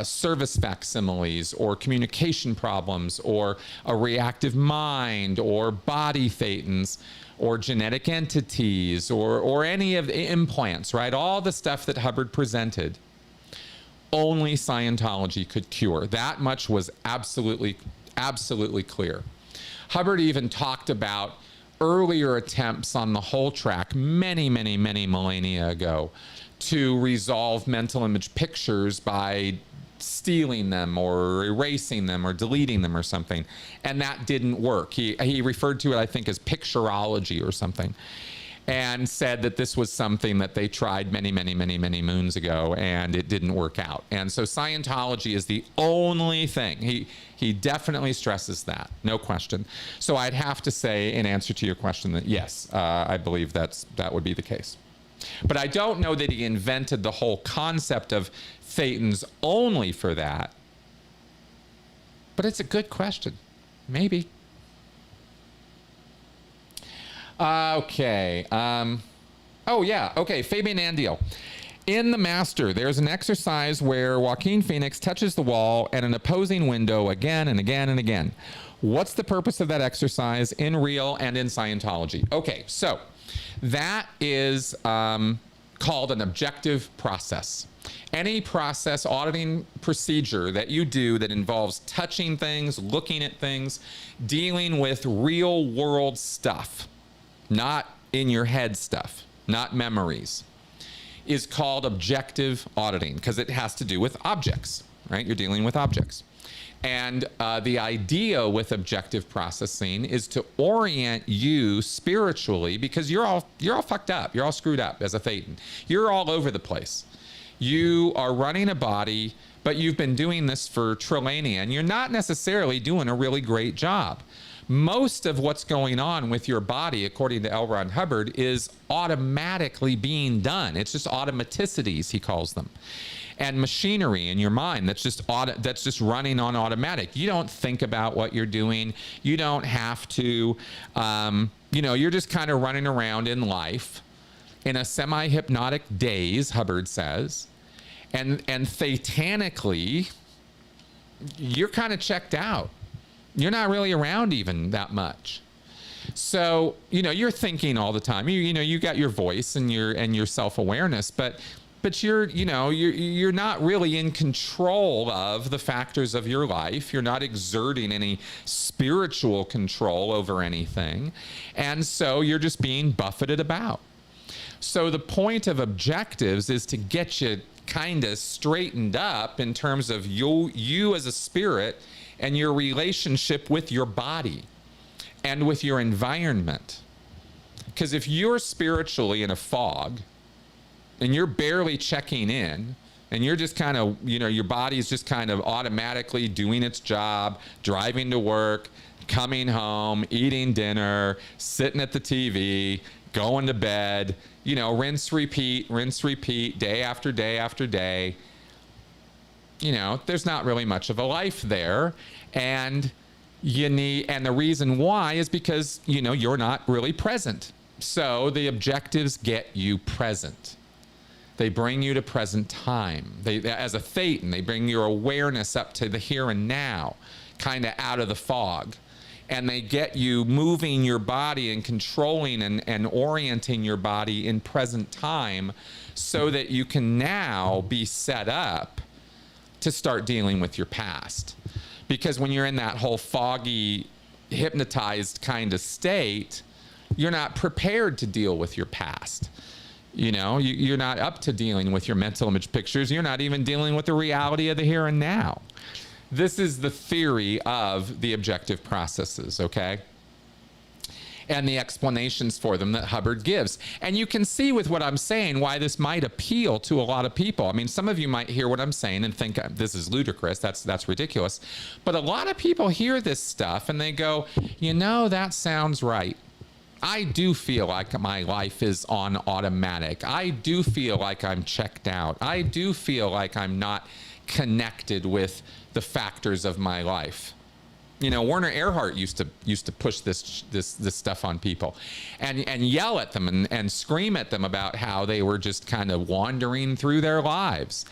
Speaker 1: service facsimiles or communication problems or a reactive mind or body thetans or genetic entities or any of the implants, right? All the stuff that Hubbard presented, only Scientology could cure. That much was absolutely clear. Hubbard even talked about earlier attempts on the whole track many millennia ago to resolve mental image pictures by stealing them or erasing them or deleting them or something, and that didn't work. He referred to it, I think, as picturology or something, and said that this was something that they tried many moons ago and it didn't work out. And so Scientology is the only thing. He definitely stresses that, no question. So I'd have to say, in answer to your question, that yes, I believe that would be the case. But I don't know that he invented the whole concept of Thetans only for that. But it's a good question. Maybe. Okay. Oh, yeah. Okay. Fabian Andiel. In The Master, there's an exercise where Joaquin Phoenix touches the wall and an opposing window again and again and again. What's the purpose of that exercise in real and in Scientology? Okay, so that is called an objective process. Any process, auditing procedure that you do that involves touching things, looking at things, dealing with real world stuff, not in your head stuff, not memories, is called objective auditing because it has to do with objects, right? You're dealing with objects. And the idea with objective processing is to orient you spiritually, because you're all fucked up. You're all screwed up as a Thetan. You're all over the place. You are running a body, but you've been doing this for trillennia, and you're not necessarily doing a really great job. Most of what's going on with your body, according to L. Ron Hubbard, is automatically being done. It's just automaticities, he calls them. And machinery in your mind that's just running on automatic. You don't think about what you're doing. You don't have to, you're just kind of running around in life in a semi-hypnotic daze, Hubbard says. And thetanically, you're kind of checked out. You're not really around even that much. So, you're thinking all the time. You got your voice and your self-awareness, but you're not really in control of the factors of your life. You're not exerting any spiritual control over anything. And so you're just being buffeted about. So the point of objectives is to get you kind of straightened up in terms of you as a spirit and your relationship with your body and with your environment. Because if you're spiritually in a fog and you're barely checking in and you're just kind of, your body's just kind of automatically doing its job, driving to work, coming home, eating dinner, sitting at the TV, going to bed, rinse, repeat, day after day after day. There's not really much of a life there. And the reason why is because, you're not really present. So the objectives get you present. They bring you to present time. As a Thetan, they bring your awareness up to the here and now, kind of out of the fog. And they get you moving your body and controlling and orienting your body in present time so that you can now be set up to start dealing with your past. Because when you're in that whole foggy, hypnotized kind of state, you're not prepared to deal with your past. You're not up to dealing with your mental image pictures. You're not even dealing with the reality of the here and now. This is the theory of the objective processes, okay? And the explanations for them that Hubbard gives. And you can see with what I'm saying why this might appeal to a lot of people. I mean, some of you might hear what I'm saying and think this is ludicrous, that's ridiculous. But a lot of people hear this stuff and they go, that sounds right. I do feel like my life is on automatic. I do feel like I'm checked out. I do feel like I'm not connected with the factors of my life. You know, Werner Erhard used to push this stuff on people, and yell at them and scream at them about how they were just kind of wandering through their lives.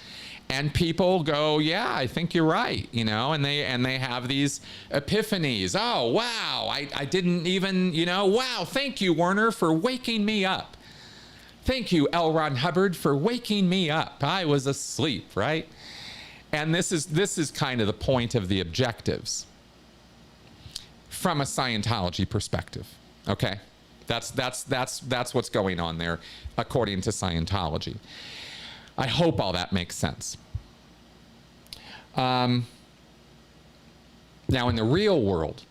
Speaker 1: And people go, yeah, I think you're right, you know, and they have these epiphanies. Oh, wow, I didn't even, you know, wow, thank you, Werner, for waking me up. Thank you, L. Ron Hubbard, for waking me up. I was asleep, right? And this is kind of the point of the objectives from a Scientology perspective, okay? That's what's going on there, according to Scientology. I hope all that makes sense. Now, in the real world,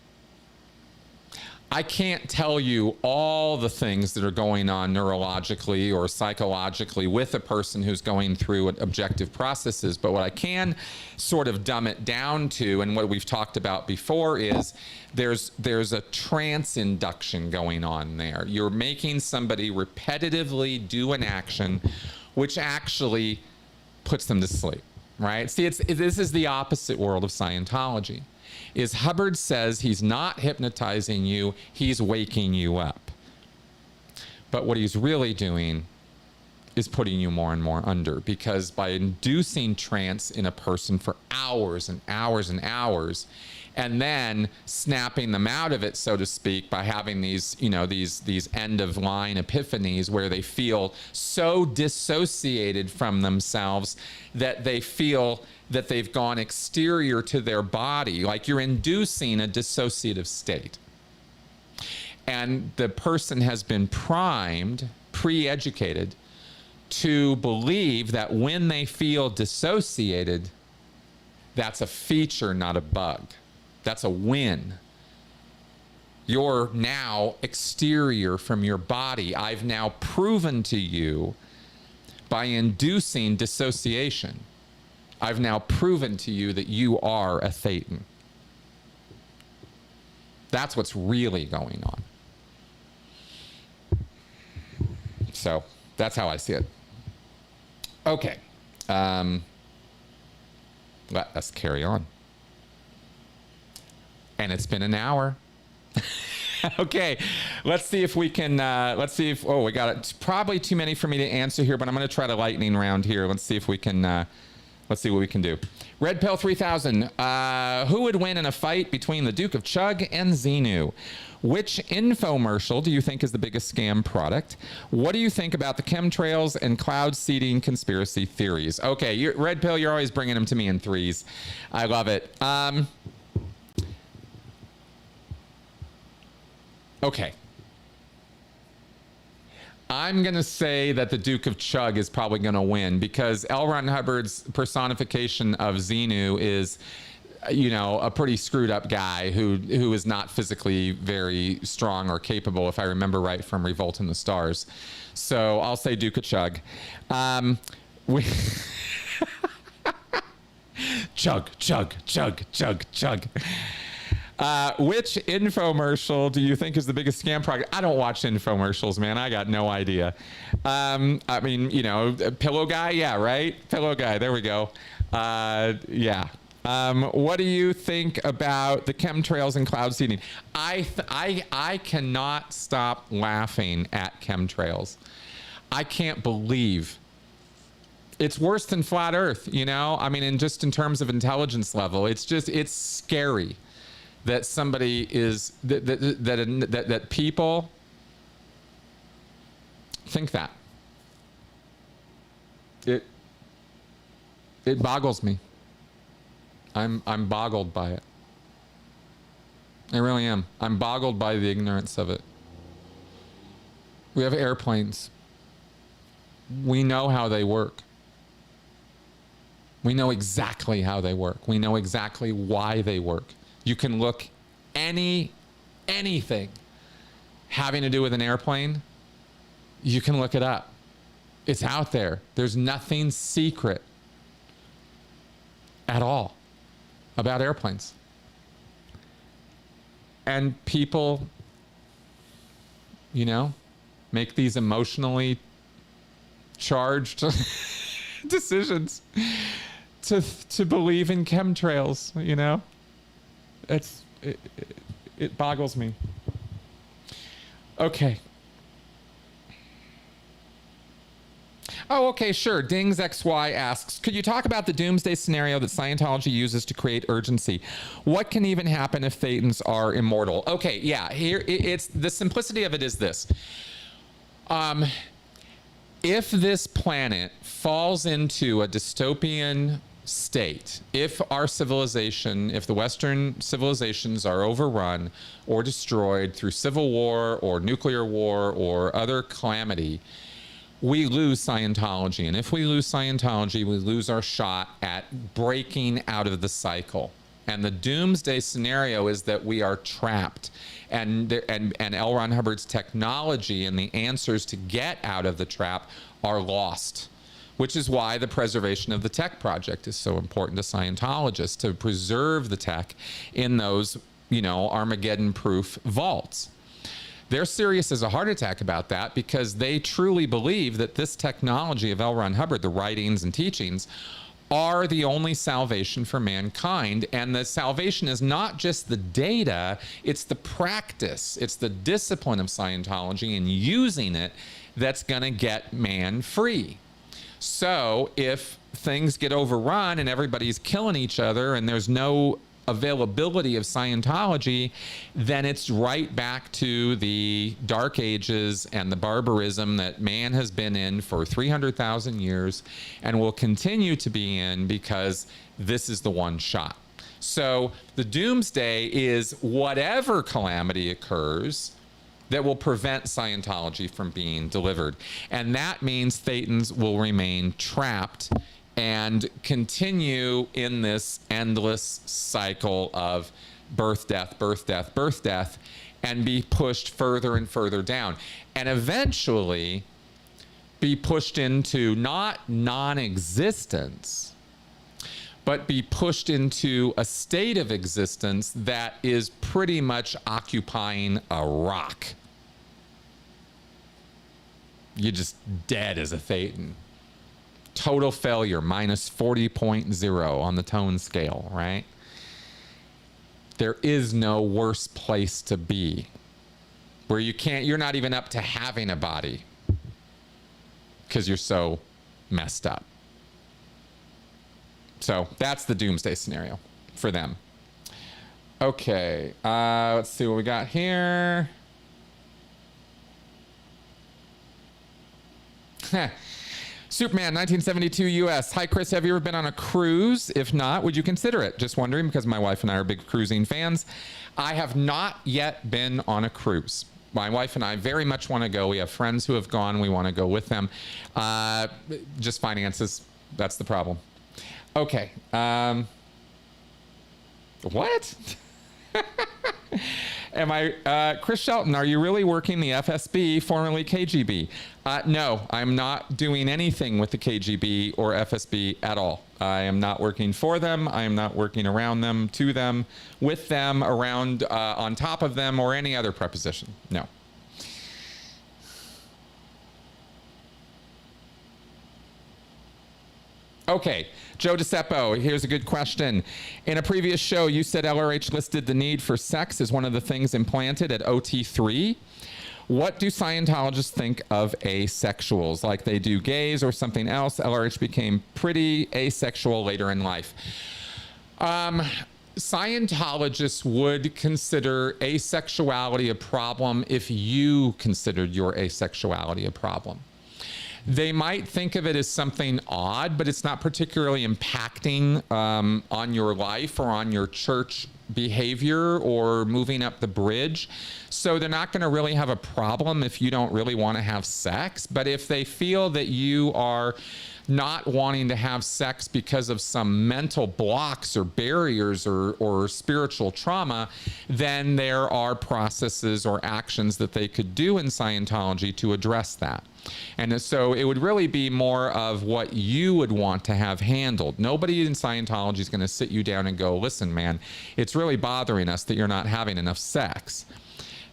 Speaker 1: I can't tell you all the things that are going on neurologically or psychologically with a person who's going through objective processes, but what I can sort of dumb it down to, and what we've talked about before, is there's a trance induction going on there. You're making somebody repetitively do an action which actually puts them to sleep, right? See, this is the opposite world of Scientology. Is Hubbard says he's not hypnotizing you, he's waking you up. But what he's really doing is putting you more and more under, because by inducing trance in a person for hours and hours and hours, and then snapping them out of it, so to speak, by having these, you know, these end of line epiphanies where they feel so dissociated from themselves that they feel that they've gone exterior to their body, like you're inducing a dissociative state. And the person has been primed, pre-educated, to believe that when they feel dissociated, that's a feature, not a bug. That's a win. You're now exterior from your body. I've now proven to you by inducing dissociation. I've now proven to you that you are a Thetan. That's what's really going on. So that's how I see it. Okay. Let us carry on. And it's been an hour. Okay, let's see if we can, oh, we got it. Probably too many for me to answer here, but I'm going to try the lightning round here. Let's see if we can, let's see what we can do. Red Pill 3000, who would win in a fight between the Duke of Chugg and Xenu? Which infomercial do you think is the biggest scam product? What do you think about the chemtrails and cloud seeding conspiracy theories? Okay, Red Pill, you're always bringing them to me in threes. I love it. Okay. I'm going to say that the Duke of Chugg is probably going to win, because L. Ron Hubbard's personification of Xenu is, you know, a pretty screwed up guy who is not physically very strong or capable, if I remember right from Revolt in the Stars. So I'll say Duke of Chugg. Chug, chug, chug, chug, chug. Which infomercial do you think is the biggest scam product? I don't watch infomercials, man. I got no idea. I mean, you know, Pillow Guy, yeah, right? Pillow Guy, there we go. Yeah. What do you think about the chemtrails and cloud seeding? I cannot stop laughing at chemtrails. I can't believe it's worse than flat Earth, you know? I mean, just in terms of intelligence level, it's scary that somebody is, that people think that. It boggles me. I'm boggled by it. I really am. I'm boggled by the ignorance of it. We have airplanes. We know how they work. We know exactly how they work. We know exactly why they work. You can look anything having to do with an airplane, you can look it up. It's out there. There's nothing secret at all about airplanes. And people, you know, make these emotionally charged decisions to believe in chemtrails, you know? it boggles me. Okay. Oh, okay, sure. Dings XY asks, could you talk about the doomsday scenario that Scientology uses to create urgency? What can even happen if Thetans are immortal? Okay, yeah, here it's the simplicity of it is this. If this planet falls into a dystopian state, if our civilization, if the Western civilizations are overrun or destroyed through civil war or nuclear war or other calamity, we lose Scientology. And if we lose Scientology, we lose our shot at breaking out of the cycle. And the doomsday scenario is that we are trapped. And L. Ron Hubbard's technology and the answers to get out of the trap are lost, which is why the preservation of the tech project is so important to Scientologists, to preserve the tech in those, you know, Armageddon-proof vaults. They're serious as a heart attack about that because they truly believe that this technology of L. Ron Hubbard, the writings and teachings, are the only salvation for mankind. And the salvation is not just the data, it's the practice, it's the discipline of Scientology and using it that's going to get man free. So if things get overrun and everybody's killing each other and there's no availability of Scientology, then it's right back to the dark ages and the barbarism that man has been in for 300,000 years and will continue to be in because this is the one shot. So the doomsday is whatever calamity occurs that will prevent Scientology from being delivered. And that means Thetans will remain trapped and continue in this endless cycle of birth, death, birth, death, birth, death, and be pushed further and further down. And eventually be pushed into not non-existence, but be pushed into a state of existence that is pretty much occupying a rock. You're just dead as a Thetan. Total failure, minus 40.0 on the tone scale, right? There is no worse place to be where you're not even up to having a body because you're so messed up. So that's the doomsday scenario for them. Okay, let's see what we got here. Superman, 1972 US. Hi, Chris. Have you ever been on a cruise? If not, would you consider it? Just wondering because my wife and I are big cruising fans. I have not yet been on a cruise. My wife and I very much want to go. We have friends who have gone. We want to go with them. Just finances. That's the problem. Okay. What? Am I, Chris Shelton, are you really working the FSB, formerly KGB? No, I'm not doing anything with the KGB or FSB at all. I am not working for them. I am not working around them, to them, with them, around, on top of them, or any other preposition. No. Okay, Joe DeCeppo, here's a good question. In a previous show, you said LRH listed the need for sex as one of the things implanted at OT3. What do Scientologists think of asexuals? Like they do gays or something else? LRH became pretty asexual later in life. Scientologists would consider asexuality a problem if you considered your asexuality a problem. They might think of it as something odd, but it's not particularly impacting on your life or on your church behavior or moving up the bridge. So they're not going to really have a problem if you don't really want to have sex. But if they feel that you are not wanting to have sex because of some mental blocks or barriers or spiritual trauma, then there are processes or actions that they could do in Scientology to address that. And so it would really be more of what you would want to have handled. Nobody in Scientology is going to sit you down and go, listen, man, it's really bothering us that you're not having enough sex.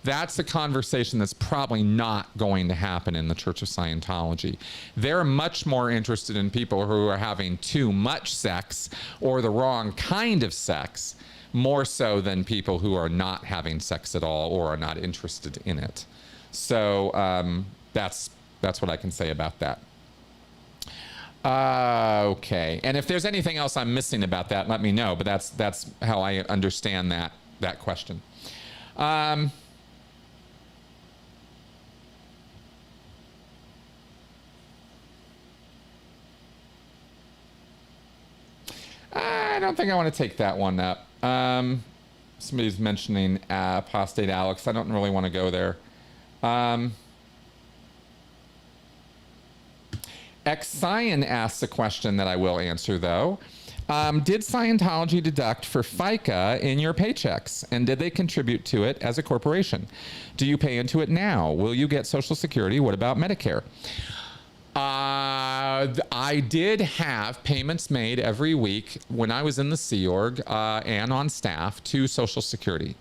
Speaker 1: That's a conversation that's probably not going to happen in the Church of Scientology. They're much more interested in people who are having too much sex or the wrong kind of sex more so than people who are not having sex at all or are not interested in it. So that's what I can say about that. Okay, and if there's anything else I'm missing about that, let me know. But that's how I understand that question. I don't think I want to take that one up. Somebody's mentioning apostate Alex. I don't really want to go there. Xyan asks a question that I will answer, though. Did Scientology deduct for FICA in your paychecks? And did they contribute to it as a corporation? Do you pay into it now? Will you get Social Security? What about Medicare? I did have payments made every week when I was in the Sea Org and on staff to Social Security.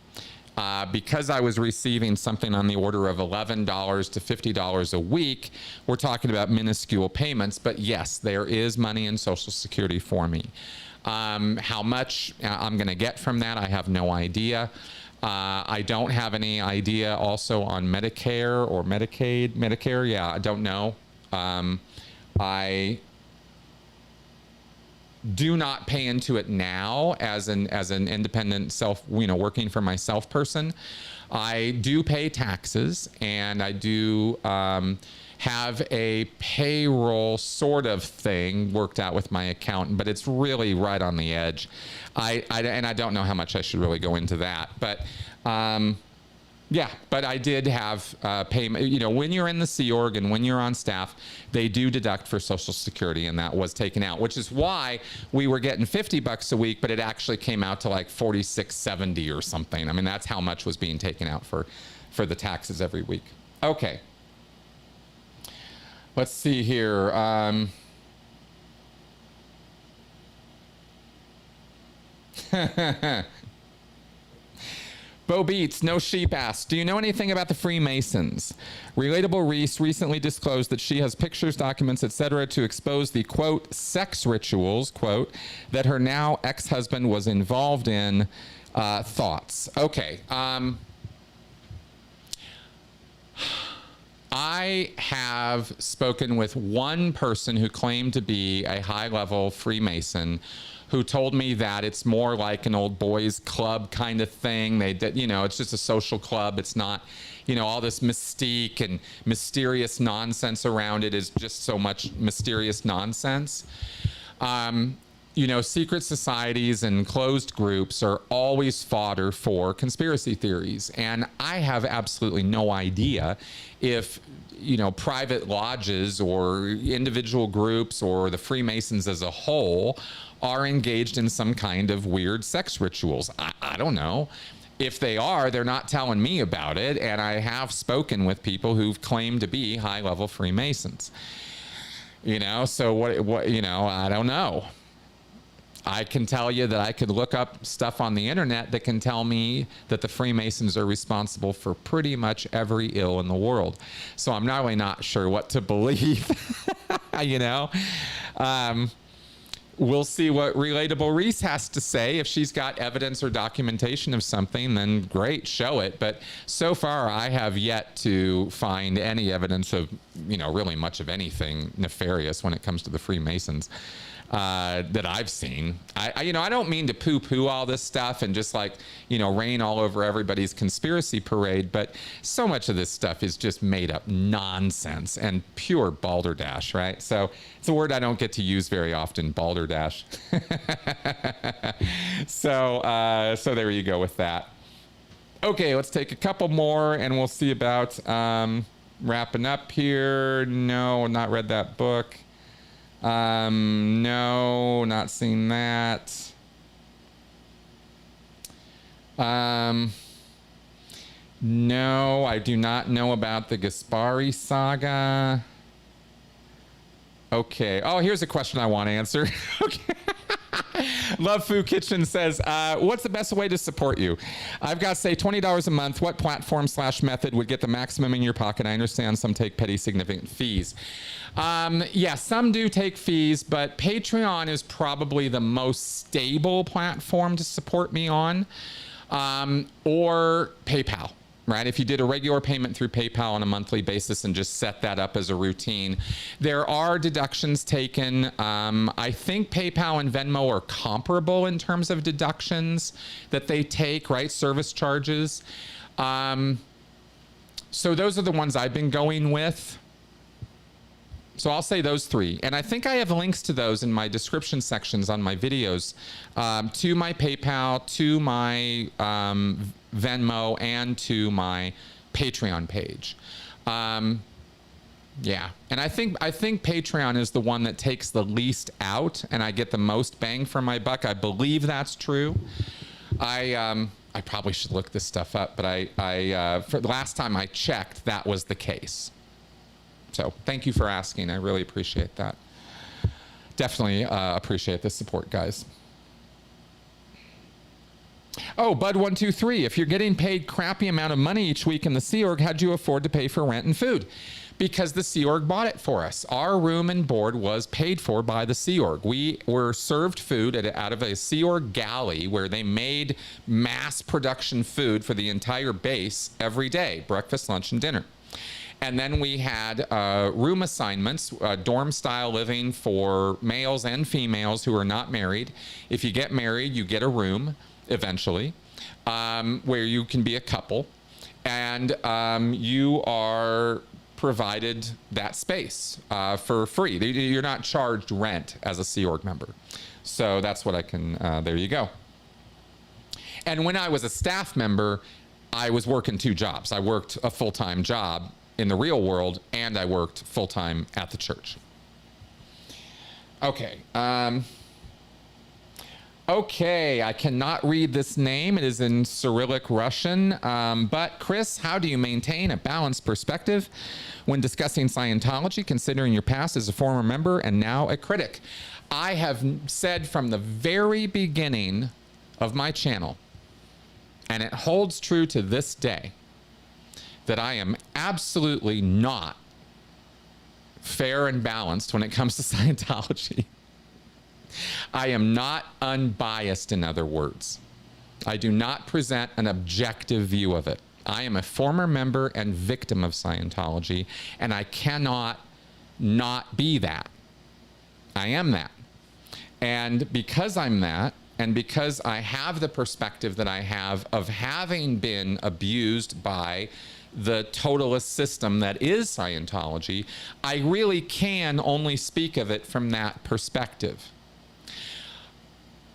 Speaker 1: Because I was receiving something on the order of $11 to $50 a week, we're talking about minuscule payments. But yes, there is money in Social Security for me. How much I'm going to get from that, I have no idea. I don't have any idea also on Medicare or Medicaid. Medicare, yeah, I don't know. I do not pay into it now as an independent self, working for myself person. I do pay taxes, and I do have a payroll sort of thing worked out with my accountant, but it's really right on the edge. And I don't know how much I should really go into that, but yeah, but I did have payment. When you're in the Sea Org and when you're on staff, they do deduct for Social Security, and that was taken out, which is why we were getting $50 a week, but it actually came out to like $46.70 or something. I mean, that's how much was being taken out for the taxes every week. Okay. Let's see here. Bo Beats, No Sheep asks, do you know anything about the Freemasons? Relatable Reese recently disclosed that she has pictures, documents, etc. to expose the, quote, sex rituals, quote, that her now ex-husband was involved in. Thoughts? Okay. I have spoken with one person who claimed to be a high-level Freemason who told me that it's more like an old boys club kind of thing. It's just a social club. It's not, all this mystique and mysterious nonsense around it is just so much mysterious nonsense. Secret societies and closed groups are always fodder for conspiracy theories. And I have absolutely no idea if, private lodges or individual groups or the Freemasons as a whole are engaged in some kind of weird sex rituals. I don't know. If they are, they're not telling me about it. And I have spoken with people who've claimed to be high-level Freemasons. So what, I don't know. I can tell you that I could look up stuff on the internet that can tell me that the Freemasons are responsible for pretty much every ill in the world. So I'm not really not sure what to believe, We'll see what Relatable Reese has to say. If she's got evidence or documentation of something, then great, show it. But so far, I have yet to find any evidence of, really much of anything nefarious when it comes to the Freemasons that I've seen. I don't mean to poo-poo all this stuff and just rain all over everybody's conspiracy parade, but so much of this stuff is just made up nonsense and pure balderdash, right? So it's a word I don't get to use very often, balderdash. So there you go with that. Okay, let's take a couple more and we'll see about wrapping up here. No, not read that book. No, not seen that. No, I do not know about the Gaspari saga. Okay. Oh, here's a question I want to answer. Okay. Love Food Kitchen says, what's the best way to support you? I've got, say, $20 a month. What platform/method would get the maximum in your pocket? I understand some take petty significant fees. Yeah, some do take fees, but Patreon is probably the most stable platform to support me on, or PayPal. Right? If you did a regular payment through PayPal on a monthly basis and just set that up as a routine, there are deductions taken. I think PayPal and Venmo are comparable in terms of deductions that they take, right? Service charges. So those are the ones I've been going with. So I'll say those three. And I think I have links to those in my description sections on my videos, to my PayPal, to my Venmo, and to my Patreon page. Yeah, and I think Patreon is the one that takes the least out, and I get the most bang for my buck. I believe that's true. I probably should look this stuff up, but for the last time I checked, that was the case. So thank you for asking. I really appreciate that. Definitely appreciate the support, guys. Oh, Bud123, if you're getting paid crappy amount of money each week in the Sea Org, how'd you afford to pay for rent and food? Because the Sea Org bought it for us. Our room and board was paid for by the Sea Org. We were served food out of a Sea Org galley where they made mass production food for the entire base every day, breakfast, lunch, and dinner. And then we had room assignments, dorm style living for males and females who are not married. If you get married, you get a room eventually, where you can be a couple, and you are provided that space for free. You're not charged rent as a Sea Org member. So that's what I can, there you go. And when I was a staff member, I was working two jobs. I worked a full-time job in the real world, and I worked full-time at the church. Okay. Okay, I cannot read this name. It is in Cyrillic Russian. But Chris, how do you maintain a balanced perspective when discussing Scientology, considering your past as a former member and now a critic? I have said from the very beginning of my channel, and it holds true to this day, that I am absolutely not fair and balanced when it comes to Scientology. I am not unbiased, in other words. I do not present an objective view of it. I am a former member and victim of Scientology, and I cannot not be that. I am that. And because I'm that, and because I have the perspective that I have of having been abused by the totalist system that is Scientology, I really can only speak of it from that perspective.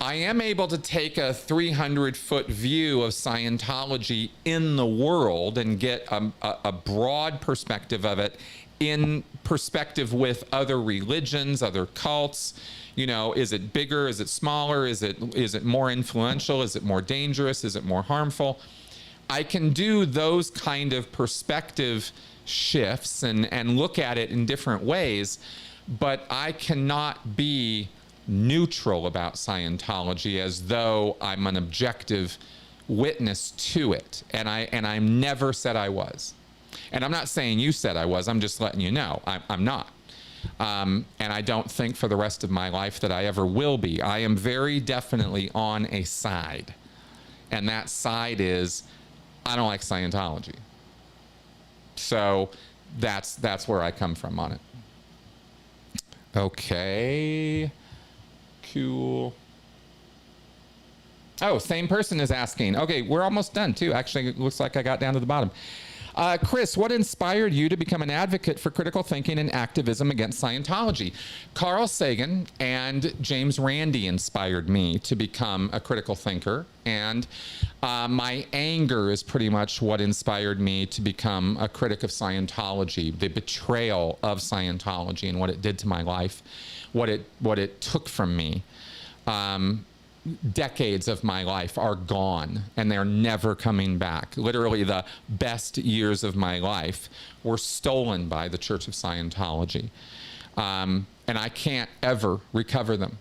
Speaker 1: I am able to take a 300-foot view of Scientology in the world and get a broad perspective of it in perspective with other religions, other cults. You know, is it bigger? Is it smaller? Is it more influential? Is it more dangerous? Is it more harmful? I can do those kind of perspective shifts and look at it in different ways, but I cannot be neutral about Scientology as though I'm an objective witness to it. And I never said I was. And I'm not saying you said I was. I'm just letting you know I'm not. And I don't think for the rest of my life that I ever will be. I am very definitely on a side. And that side is, I don't like Scientology. So that's where I come from on it. Okay. Cool. Oh, same person is asking. Okay, we're almost done too. Actually, it looks like I got down to the bottom. Chris, what inspired you to become an advocate for critical thinking and activism against Scientology? Carl Sagan and James Randi inspired me to become a critical thinker, and my anger is pretty much what inspired me to become a critic of Scientology, the betrayal of Scientology and what it did to my life, what it took from me. Decades of my life are gone and they're never coming back. Literally the best years of my life were stolen by the Church of Scientology. And I can't ever recover them.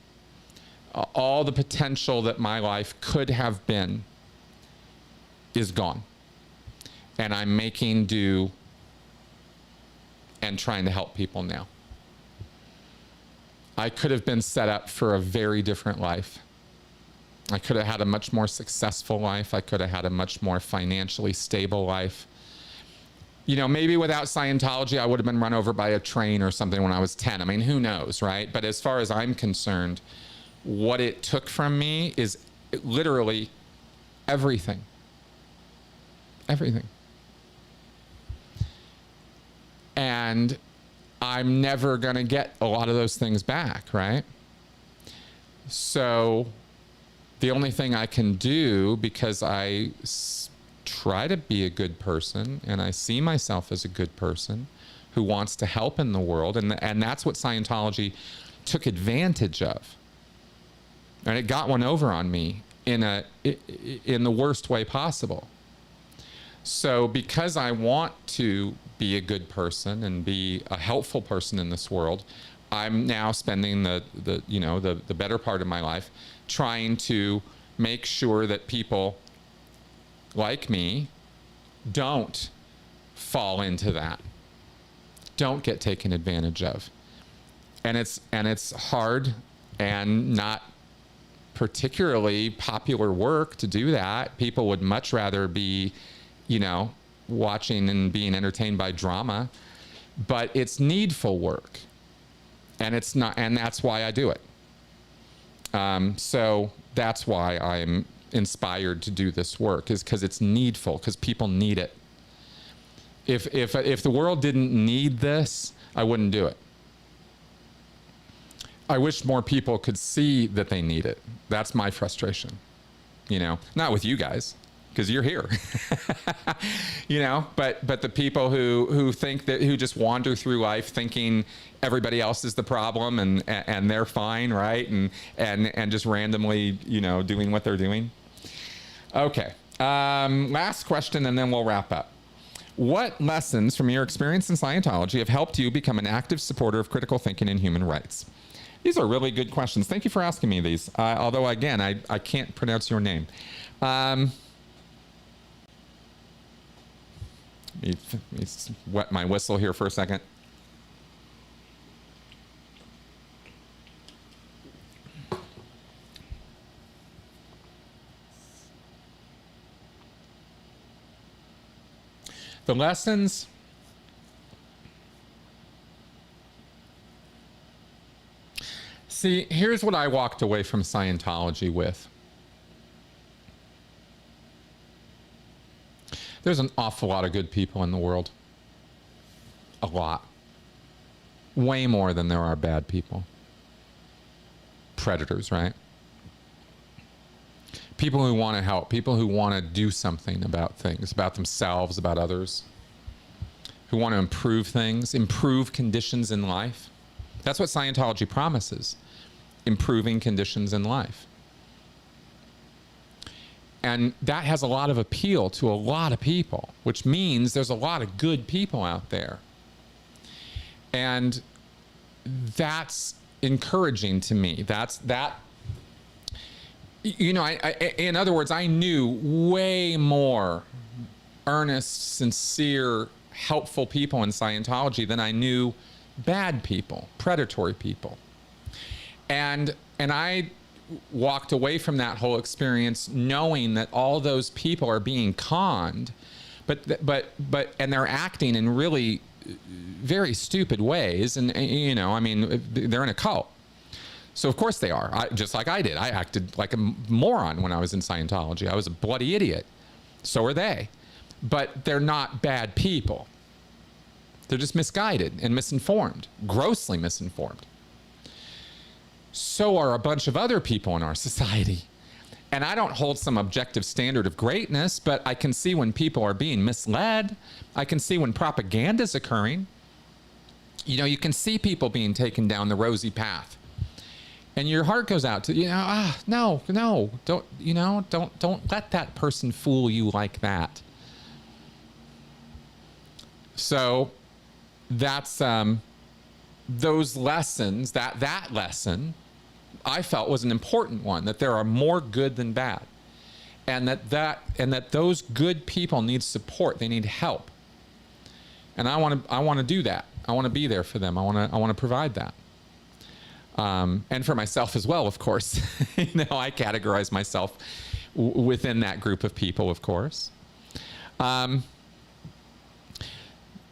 Speaker 1: all the potential that my life could have been is gone. And I'm making do and trying to help people now. I could have been set up for a very different life. I could have had a much more successful life. I could have had a much more financially stable life. You know, maybe without Scientology, I would have been run over by a train or something when I was 10. I mean, who knows, right? But as far as I'm concerned, what it took from me is literally everything. Everything. And I'm never going to get a lot of those things back, right? So the only thing I can do, because I try to be a good person and I see myself as a good person who wants to help in the world, and that's what Scientology took advantage of. And it got one over on me in the worst way possible. So because I want to be a good person and be a helpful person in this world, I'm now spending the better part of my life trying to make sure that people like me don't fall into that, don't get taken advantage of. And it's hard and not particularly popular work to do that. People would much rather be, watching and being entertained by drama, but it's needful work, and it's not, and that's why I do it. So that's why I'm inspired to do this work, is because it's needful, because people need it. If the world didn't need this, I wouldn't do it. I wish more people could see that they need it. That's my frustration. Not with you guys, because you're here. But the people who think that, who just wander through life thinking everybody else is the problem and they're fine, right? And just randomly, doing what they're doing. Okay. Last question, and then we'll wrap up. What lessons from your experience in Scientology have helped you become an active supporter of critical thinking and human rights? These are really good questions. Thank you for asking me these. Although, again, I can't pronounce your name. Let me wet my whistle here for a second. The lessons. See, here's what I walked away from Scientology with. There's an awful lot of good people in the world. A lot. Way more than there are bad people. Predators, right? People who want to help. People who want to do something about things, about themselves, about others. Who want to improve things, improve conditions in life. That's what Scientology promises. Improving conditions in life. And that has a lot of appeal to a lot of people, which means there's a lot of good people out there. And that's encouraging to me. In other words, I knew way more earnest, sincere, helpful people in Scientology than I knew bad people, predatory people. And I walked away from that whole experience knowing that all those people are being conned, but they're acting in really very stupid ways. And they're in a cult. So of course they are. Just like I did. I acted like a moron when I was in Scientology. I was a bloody idiot. So are they. But they're not bad people. They're just misguided and misinformed, grossly misinformed. So are a bunch of other people in our society. And I don't hold some objective standard of greatness, but I can see when people are being misled. I can see when propaganda is occurring. You can see people being taken down the rosy path. And your heart goes out to, no, don't let that person fool you like that. So that's those lessons, that lesson I felt was an important one, that there are more good than bad. And that those good people need support. They need help. And I want to do that. I want to be there for them. I want to provide that. And for myself as well, of course. I categorize myself within that group of people, of course.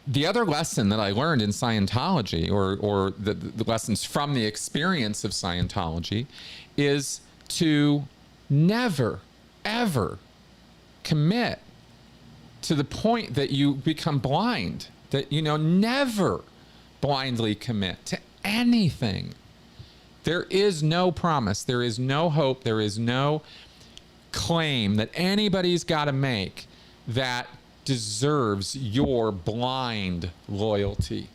Speaker 1: The other lesson that I learned in Scientology, or the lessons from the experience of Scientology, is to never, ever commit to the point that you become blind. That, never blindly commit to anything. There is no promise. There is no hope. There is no claim that anybody's got to make that deserves your blind loyalty,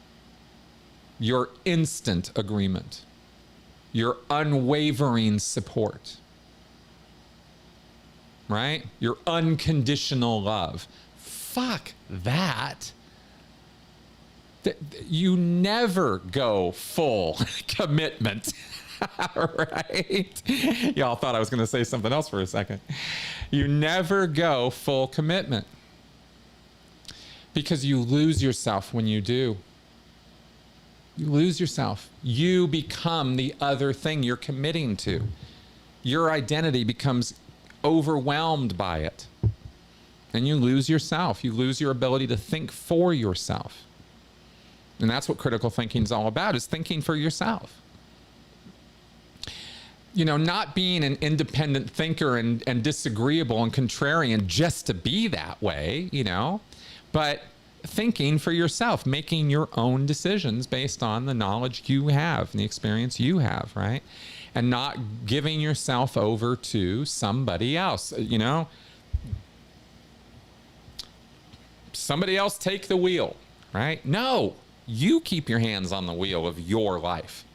Speaker 1: your instant agreement, your unwavering support, right? Your unconditional love. Fuck that. You never go full commitment, right? Y'all thought I was going to say something else for a second. You never go full commitment. Because you lose yourself when you do. You lose yourself. You become the other thing you're committing to. Your identity becomes overwhelmed by it. And you lose yourself. You lose your ability to think for yourself. And that's what critical thinking is all about, is thinking for yourself. Not being an independent thinker and disagreeable and contrarian just to be that way, but thinking for yourself, making your own decisions based on the knowledge you have and the experience you have, right? And not giving yourself over to somebody else, Somebody else take the wheel, right? No, you keep your hands on the wheel of your life.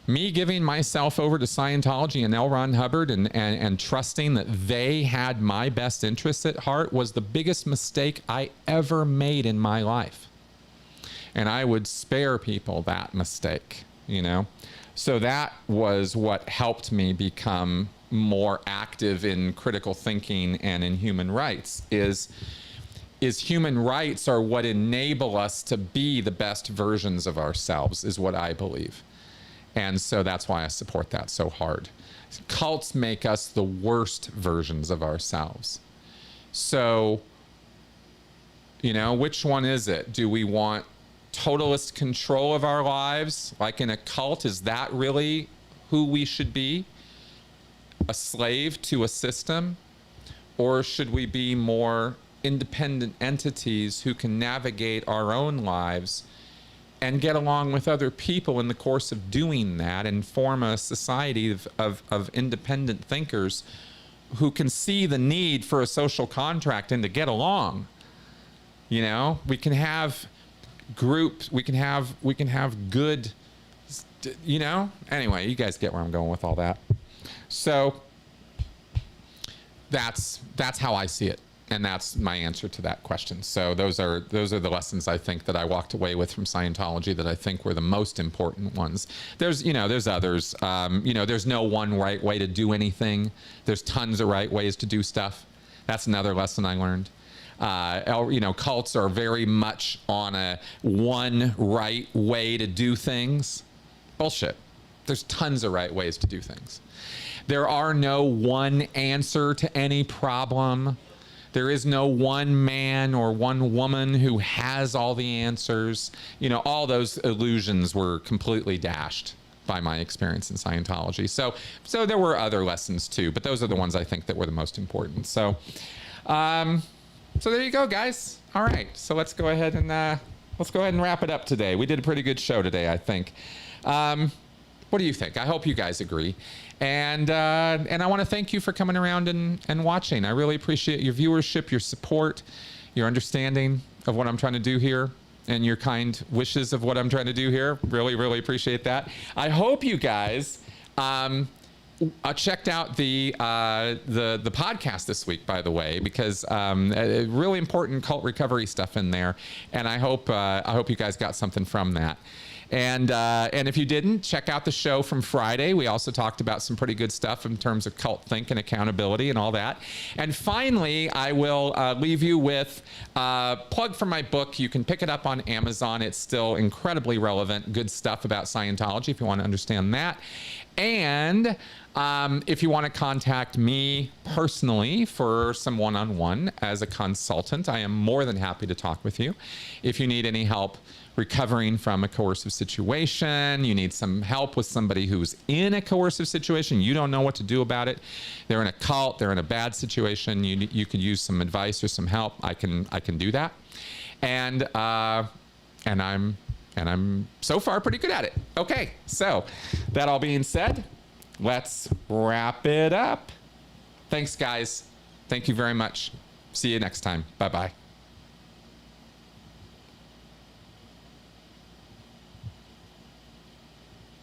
Speaker 1: Me giving myself over to Scientology and L. Ron Hubbard and trusting that they had my best interests at heart was the biggest mistake I ever made in my life. And I would spare people that mistake, So that was what helped me become more active in critical thinking and in human rights, is human rights are what enable us to be the best versions of ourselves, is what I believe. And so that's why I support that so hard. Cults make us the worst versions of ourselves. So, which one is it? Do we want totalist control of our lives? Like in a cult, is that really who we should be? A slave to a system? Or should we be more independent entities who can navigate our own lives and get along with other people in the course of doing that, and form a society of independent thinkers who can see the need for a social contract and to get along? We can have groups, we can have good, anyway, you guys get where I'm going with all that. So that's how I see it. And that's my answer to that question. So those are the lessons I think that I walked away with from Scientology that I think were the most important ones. There's others. There's no one right way to do anything. There's tons of right ways to do stuff. That's another lesson I learned. Cults are very much on a one right way to do things. Bullshit. There's tons of right ways to do things. There are no one answer to any problem. There is no one man or one woman who has all the answers. All those illusions were completely dashed by my experience in Scientology. So there were other lessons too, but those are the ones I think that were the most important. So there you go, guys. All right, so let's go ahead and wrap it up today. We did a pretty good show today, I think. What do you think? I hope you guys agree. And I want to thank you for coming around and watching. I really appreciate your viewership, your support, your understanding of what I'm trying to do here, and your kind wishes of what I'm trying to do here. Really, really appreciate that. I hope you guys checked out the podcast this week, by the way, because really important cult recovery stuff in there, and I hope you guys got something from that. And if you didn't, check out the show from Friday. We also talked about some pretty good stuff in terms of cult think and accountability and all that. And finally, I will leave you with a plug for my book. You can pick it up on Amazon. It's still incredibly relevant, good stuff about Scientology if you want to understand that. And if you want to contact me personally for some one-on-one as a consultant, I am more than happy to talk with you. If you need any help recovering from a coercive situation, you need some help with somebody who's in a coercive situation, you don't know what to do about it, they're in a cult, they're in a bad situation, you could use some advice or some help, I can do that. And I'm so far pretty good at it. Okay, so that all being said, let's wrap it up. Thanks, guys. Thank you very much. See you next time. Bye-bye.